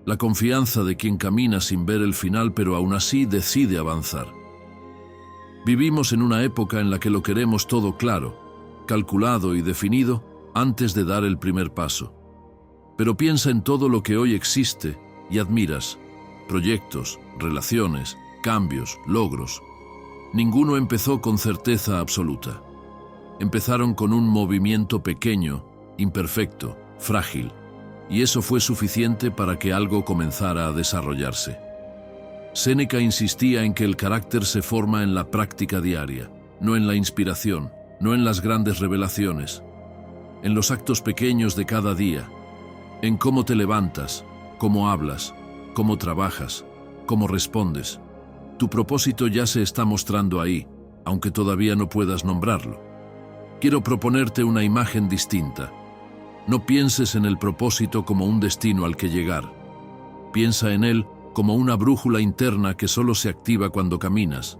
la confianza de quien camina sin ver el final pero aún así decide avanzar. Vivimos en una época en la que lo queremos todo claro, calculado y definido antes de dar el primer paso. Pero piensa en todo lo que hoy existe y admiras: proyectos, relaciones, cambios, logros. Ninguno empezó con certeza absoluta. Empezaron con un movimiento pequeño, imperfecto, frágil, y eso fue suficiente para que algo comenzara a desarrollarse. Séneca insistía en que el carácter se forma en la práctica diaria, no en la inspiración, no en las grandes revelaciones, en los actos pequeños de cada día, en cómo te levantas, cómo hablas, cómo trabajas, cómo respondes. Tu propósito ya se está mostrando ahí, aunque todavía no puedas nombrarlo. Quiero proponerte una imagen distinta. No pienses en el propósito como un destino al que llegar. Piensa en él como una brújula interna que solo se activa cuando caminas.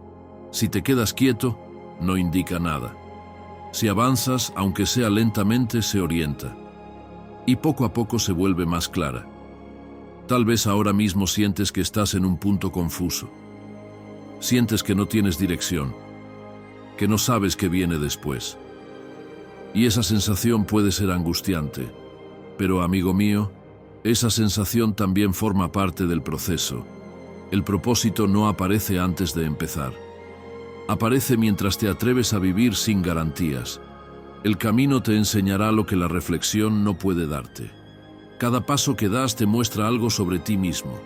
Si te quedas quieto, no indica nada. Si avanzas, aunque sea lentamente, se orienta. Y poco a poco se vuelve más clara. Tal vez ahora mismo sientes que estás en un punto confuso. Sientes que no tienes dirección, que no sabes qué viene después. Y esa sensación puede ser angustiante. Pero, amigo mío, esa sensación también forma parte del proceso. El propósito no aparece antes de empezar. Aparece mientras te atreves a vivir sin garantías. El camino te enseñará lo que la reflexión no puede darte. Cada paso que das te muestra algo sobre ti mismo.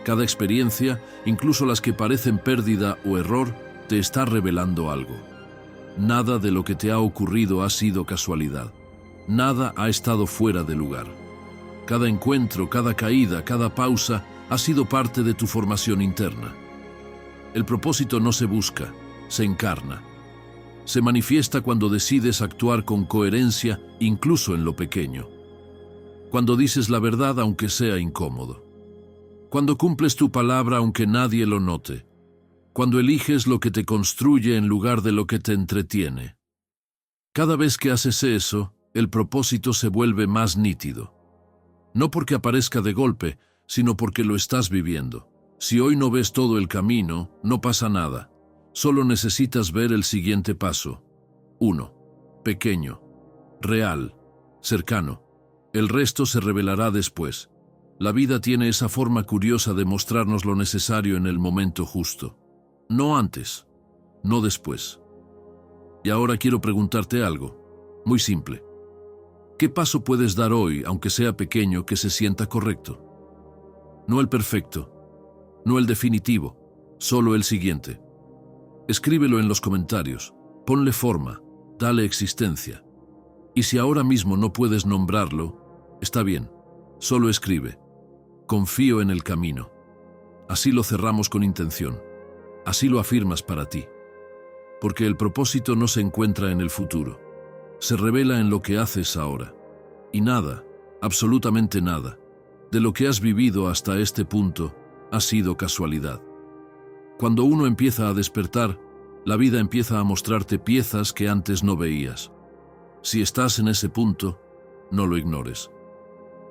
Cada experiencia, incluso las que parecen pérdida o error, te está revelando algo. Nada de lo que te ha ocurrido ha sido casualidad. Nada ha estado fuera de lugar. Cada encuentro, cada caída, cada pausa ha sido parte de tu formación interna. El propósito no se busca, se encarna. Se manifiesta cuando decides actuar con coherencia, incluso en lo pequeño. Cuando dices la verdad aunque sea incómodo. Cuando cumples tu palabra aunque nadie lo note. Cuando eliges lo que te construye en lugar de lo que te entretiene. Cada vez que haces eso, el propósito se vuelve más nítido. No porque aparezca de golpe, sino porque lo estás viviendo. Si hoy no ves todo el camino, no pasa nada. Solo necesitas ver el siguiente paso. 1. Pequeño, real, cercano. El resto se revelará después. La vida tiene esa forma curiosa de mostrarnos lo necesario en el momento justo. No antes, no después. Y ahora quiero preguntarte algo, muy simple. ¿Qué paso puedes dar hoy, aunque sea pequeño, que se sienta correcto? No el perfecto, no el definitivo, solo el siguiente. Escríbelo en los comentarios, ponle forma, dale existencia. Y si ahora mismo no puedes nombrarlo, está bien, solo escribe. Confío en el camino. Así lo cerramos con intención. Así lo afirmas para ti. Porque el propósito no se encuentra en el futuro. Se revela en lo que haces ahora. Y nada, absolutamente nada, de lo que has vivido hasta este punto ha sido casualidad. Cuando uno empieza a despertar, la vida empieza a mostrarte piezas que antes no veías. Si estás en ese punto, no lo ignores.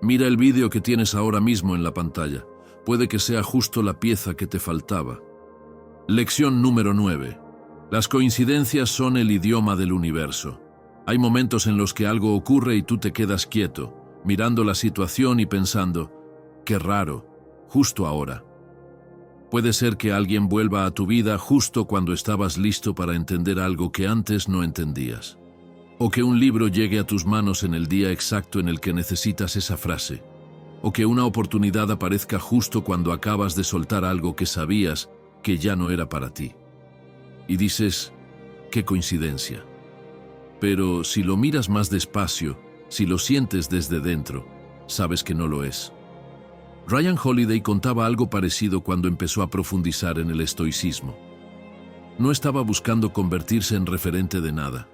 Mira el vídeo que tienes ahora mismo en la pantalla. Puede que sea justo la pieza que te faltaba. Lección número 9. Las coincidencias son el idioma del universo. Hay momentos en los que algo ocurre y tú te quedas quieto, mirando la situación y pensando, qué raro, justo ahora. Puede ser que alguien vuelva a tu vida justo cuando estabas listo para entender algo que antes no entendías. O que un libro llegue a tus manos en el día exacto en el que necesitas esa frase. O que una oportunidad aparezca justo cuando acabas de soltar algo que sabías que ya no era para ti. Y dices, qué coincidencia. Pero si lo miras más despacio, si lo sientes desde dentro, sabes que no lo es. Ryan Holiday contaba algo parecido cuando empezó a profundizar en el estoicismo. No estaba buscando convertirse en referente de nada.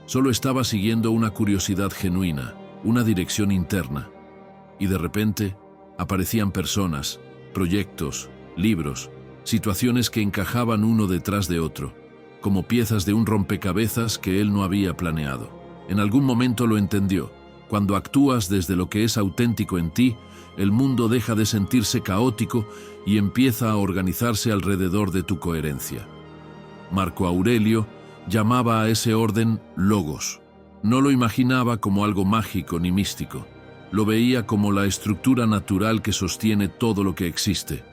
Solo estaba siguiendo una curiosidad genuina, una dirección interna. Y de repente, aparecían personas, proyectos, libros, situaciones que encajaban uno detrás de otro, como piezas de un rompecabezas que él no había planeado. En algún momento lo entendió. Cuando actúas desde lo que es auténtico en ti, el mundo deja de sentirse caótico y empieza a organizarse alrededor de tu coherencia. Marco Aurelio llamaba a ese orden logos. No lo imaginaba como algo mágico ni místico. Lo veía como la estructura natural que sostiene todo lo que existe.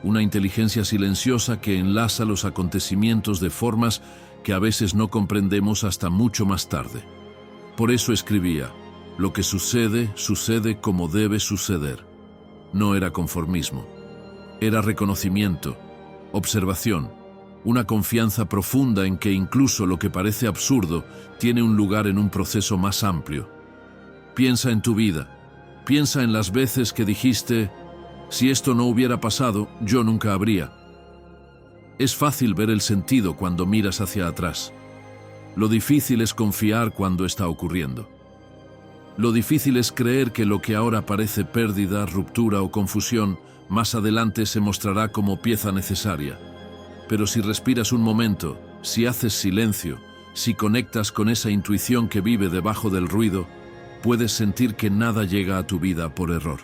Una inteligencia silenciosa que enlaza los acontecimientos de formas que a veces no comprendemos hasta mucho más tarde. Por eso escribía, lo que sucede, sucede como debe suceder. No era conformismo. Era reconocimiento, observación, una confianza profunda en que incluso lo que parece absurdo tiene un lugar en un proceso más amplio. Piensa en tu vida. Piensa en las veces que dijiste, si esto no hubiera pasado, yo nunca habría. Es fácil ver el sentido cuando miras hacia atrás. Lo difícil es confiar cuando está ocurriendo. Lo difícil es creer que lo que ahora parece pérdida, ruptura o confusión, más adelante se mostrará como pieza necesaria. Pero si respiras un momento, si haces silencio, si conectas con esa intuición que vive debajo del ruido, puedes sentir que nada llega a tu vida por error.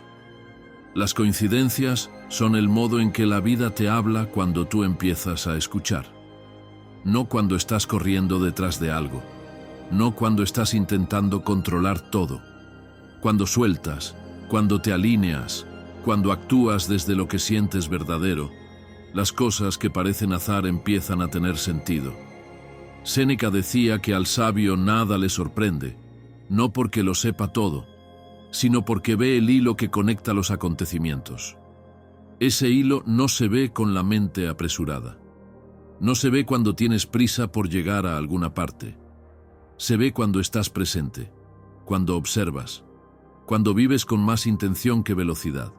Las coincidencias son el modo en que la vida te habla cuando tú empiezas a escuchar. No cuando estás corriendo detrás de algo. no cuando estás intentando controlar todo. Cuando sueltas, cuando te alineas, cuando actúas desde lo que sientes verdadero, las cosas que parecen azar empiezan a tener sentido. Séneca decía que al sabio nada le sorprende, no porque lo sepa todo, sino porque ve el hilo que conecta los acontecimientos. Ese hilo no se ve con la mente apresurada. No se ve cuando tienes prisa por llegar a alguna parte. Se ve cuando estás presente, cuando observas, cuando vives con más intención que velocidad.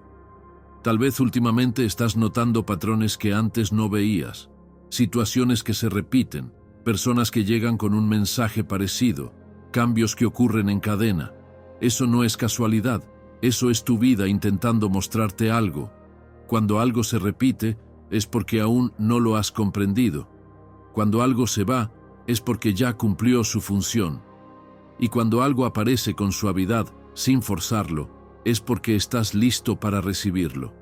Tal vez últimamente estás notando patrones que antes no veías, situaciones que se repiten, personas que llegan con un mensaje parecido, cambios que ocurren en cadena. Eso no es casualidad, eso es tu vida intentando mostrarte algo. Cuando algo se repite, es porque aún no lo has comprendido. Cuando algo se va, es porque ya cumplió su función. Y cuando algo aparece con suavidad, sin forzarlo, es porque estás listo para recibirlo.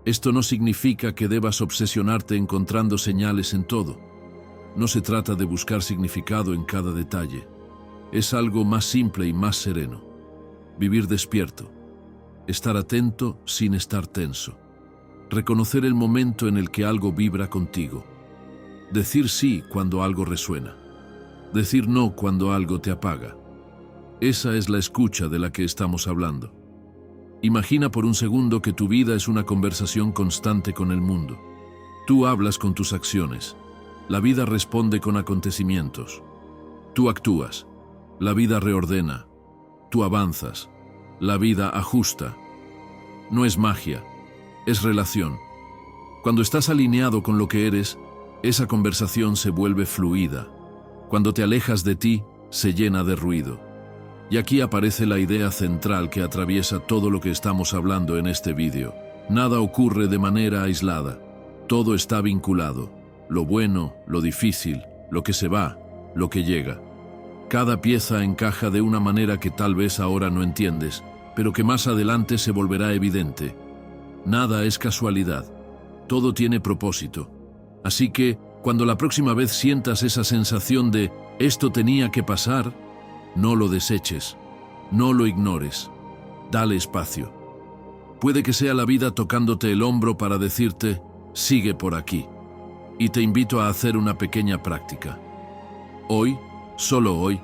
Esto no significa que debas obsesionarte encontrando señales en todo. No se trata de buscar significado en cada detalle. Es algo más simple y más sereno. Vivir despierto. Estar atento sin estar tenso. Reconocer el momento en el que algo vibra contigo. Decir sí cuando algo resuena. Decir no cuando algo te apaga. Esa es la escucha de la que estamos hablando. Imagina por un segundo que tu vida es una conversación constante con el mundo. Tú hablas con tus acciones. La vida responde con acontecimientos. Tú actúas. La vida reordena. Tú avanzas. La vida ajusta. No es magia. Es relación. Cuando estás alineado con lo que eres, esa conversación se vuelve fluida. Cuando te alejas de ti, se llena de ruido. Y aquí aparece la idea central que atraviesa todo lo que estamos hablando en este vídeo. Nada ocurre de manera aislada. Todo está vinculado. Lo bueno, lo difícil, lo que se va, lo que llega. Cada pieza encaja de una manera que tal vez ahora no entiendes, pero que más adelante se volverá evidente. Nada es casualidad. Todo tiene propósito. Así que, cuando la próxima vez sientas esa sensación de «esto tenía que pasar», no lo deseches, no lo ignores, dale espacio. Puede que sea la vida tocándote el hombro para decirte «sigue por aquí». Y te invito a hacer una pequeña práctica. Hoy, solo hoy,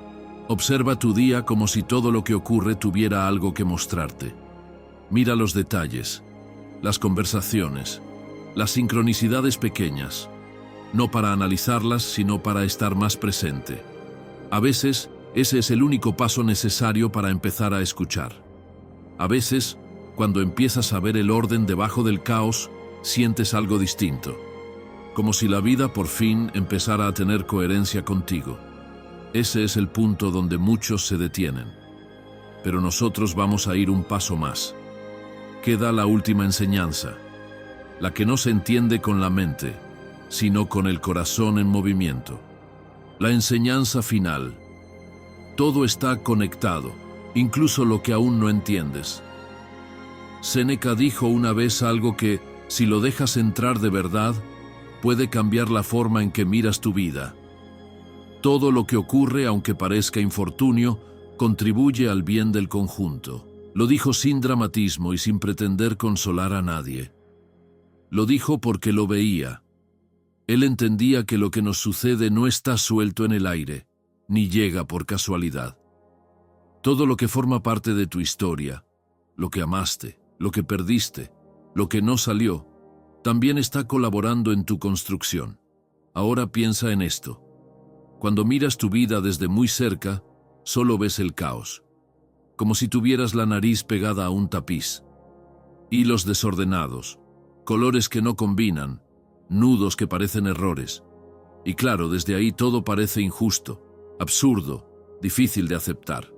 observa tu día como si todo lo que ocurre tuviera algo que mostrarte. Mira los detalles, las conversaciones, las sincronicidades pequeñas, no para analizarlas, sino para estar más presente. A veces, ese es el único paso necesario para empezar a escuchar. A veces, cuando empiezas a ver el orden debajo del caos, sientes algo distinto. Como si la vida por fin empezara a tener coherencia contigo. Ese es el punto donde muchos se detienen. Pero nosotros vamos a ir un paso más. Queda la última enseñanza, la que no se entiende con la mente, sino con el corazón en movimiento. La enseñanza final. Todo está conectado, incluso lo que aún no entiendes. Séneca dijo una vez algo que, si lo dejas entrar de verdad, puede cambiar la forma en que miras tu vida. Todo lo que ocurre, aunque parezca infortunio, contribuye al bien del conjunto. Lo dijo sin dramatismo y sin pretender consolar a nadie. Lo dijo porque lo veía. Él entendía que lo que nos sucede no está suelto en el aire, ni llega por casualidad. Todo lo que forma parte de tu historia, lo que amaste, lo que perdiste, lo que no salió, también está colaborando en tu construcción. Ahora piensa en esto. Cuando miras tu vida desde muy cerca, solo ves el caos. Como si tuvieras la nariz pegada a un tapiz. Hilos desordenados, colores que no combinan, nudos que parecen errores. Y claro, desde ahí todo parece injusto, absurdo, difícil de aceptar.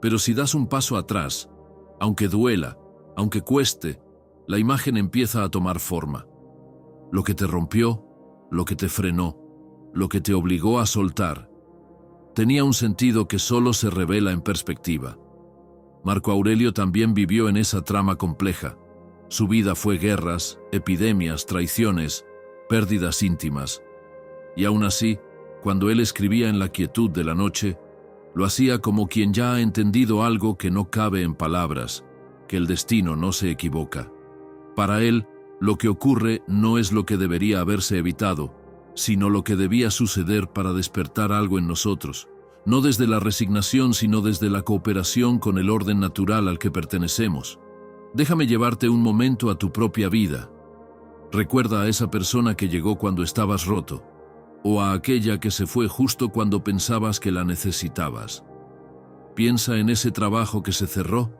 Pero si das un paso atrás, aunque duela, aunque cueste, la imagen empieza a tomar forma. Lo que te rompió, lo que te frenó, lo que te obligó a soltar, tenía un sentido que solo se revela en perspectiva. Marco Aurelio también vivió en esa trama compleja. Su vida fue guerras, epidemias, traiciones, pérdidas íntimas. Y aún así, cuando él escribía en la quietud de la noche, Lo hacía como quien ya ha entendido algo que no cabe en palabras, que el destino no se equivoca. Para él, lo que ocurre no es lo que debería haberse evitado, sino lo que debía suceder para despertar algo en nosotros, no desde la resignación, sino desde la cooperación con el orden natural al que pertenecemos. Déjame llevarte un momento a tu propia vida. Recuerda a esa persona que llegó cuando estabas roto, o a aquella que se fue justo cuando pensabas que la necesitabas. Piensa en ese trabajo que se cerró,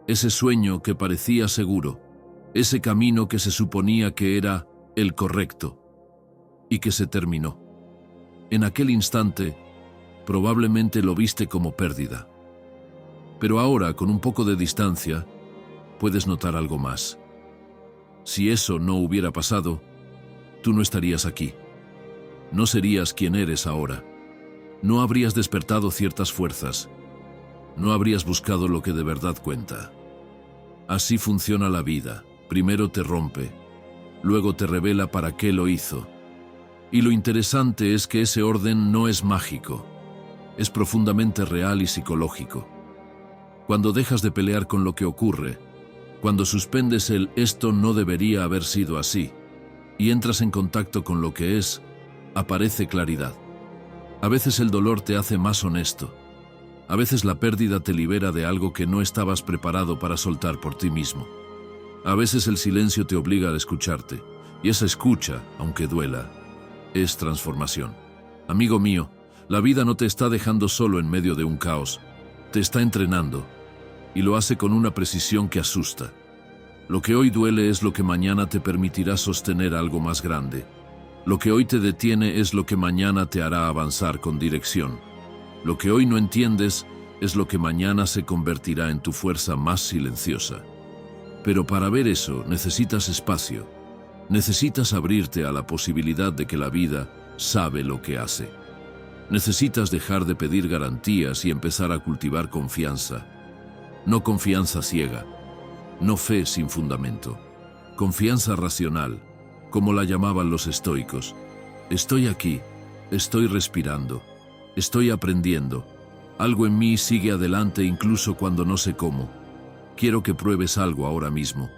ese sueño que parecía seguro, ese camino que se suponía que era el correcto y que se terminó. En aquel instante, probablemente lo viste como pérdida. Pero ahora, con un poco de distancia, puedes notar algo más. Si eso no hubiera pasado, tú no estarías aquí. No serías quien eres ahora. No habrías despertado ciertas fuerzas. No habrías buscado lo que de verdad cuenta. Así funciona la vida. Primero te rompe, luego te revela para qué lo hizo. Y lo interesante es que ese orden no es mágico, es profundamente real y psicológico. Cuando dejas de pelear con lo que ocurre, cuando suspendes el «esto no debería haber sido así» y entras en contacto con lo que es, aparece claridad. A veces el dolor te hace más honesto. A veces la pérdida te libera de algo que no estabas preparado para soltar por ti mismo. A veces el silencio te obliga a escucharte, y esa escucha, aunque duela, es transformación. Amigo mío, la vida no te está dejando solo en medio de un caos, te está entrenando, y lo hace con una precisión que asusta. Lo que hoy duele es lo que mañana te permitirá sostener algo más grande. Lo que hoy te detiene es lo que mañana te hará avanzar con dirección. Lo que hoy no entiendes es lo que mañana se convertirá en tu fuerza más silenciosa. Pero para ver eso necesitas espacio. Necesitas abrirte a la posibilidad de que la vida sabe lo que hace. Necesitas dejar de pedir garantías y empezar a cultivar confianza. No confianza ciega, no fe sin fundamento. Confianza racional, como la llamaban los estoicos. Estoy aquí, estoy respirando, estoy aprendiendo. Algo en mí sigue adelante incluso cuando no sé cómo. Quiero que pruebes algo ahora mismo.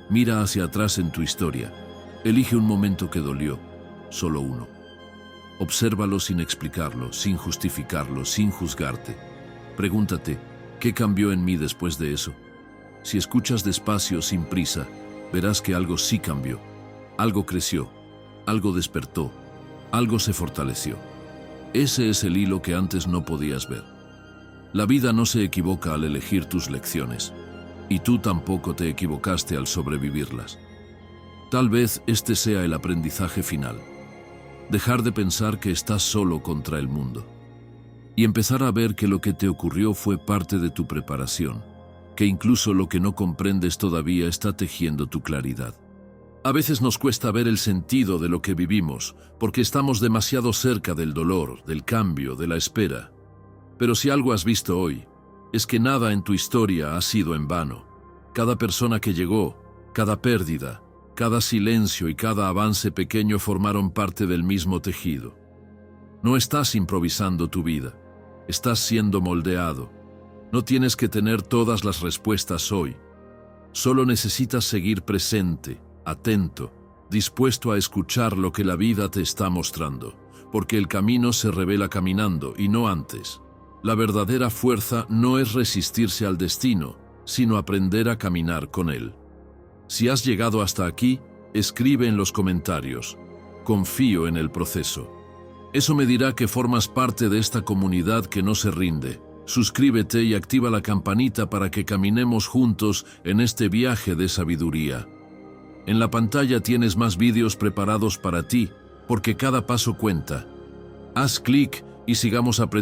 Mira hacia atrás en tu historia. Elige un momento que dolió, solo uno. Obsérvalo sin explicarlo, sin justificarlo, sin juzgarte. Pregúntate, ¿qué cambió en mí después de eso? Si escuchas despacio, sin prisa, verás que algo sí cambió. Algo creció, algo despertó, algo se fortaleció. Ese es el hilo que antes no podías ver. La vida no se equivoca al elegir tus lecciones. Y tú tampoco te equivocaste al sobrevivirlas. Tal vez este sea el aprendizaje final. Dejar de pensar que estás solo contra el mundo. Y empezar a ver que lo que te ocurrió fue parte de tu preparación, que incluso lo que no comprendes todavía está tejiendo tu claridad. A veces nos cuesta ver el sentido de lo que vivimos, porque estamos demasiado cerca del dolor, del cambio, de la espera. Pero si algo has visto hoy, es que nada en tu historia ha sido en vano. Cada persona que llegó, cada pérdida, cada silencio y cada avance pequeño formaron parte del mismo tejido. No estás improvisando tu vida, estás siendo moldeado. No tienes que tener todas las respuestas hoy. Solo necesitas seguir presente, atento, dispuesto a escuchar lo que la vida te está mostrando, porque el camino se revela caminando y no antes. La verdadera fuerza no es resistirse al destino, sino aprender a caminar con él. Si has llegado hasta aquí, escribe en los comentarios: confío en el proceso. Eso me dirá que formas parte de esta comunidad que no se rinde. Suscríbete y activa la campanita para que caminemos juntos en este viaje de sabiduría. En la pantalla tienes más vídeos preparados para ti, porque cada paso cuenta. Haz clic y sigamos aprendiendo.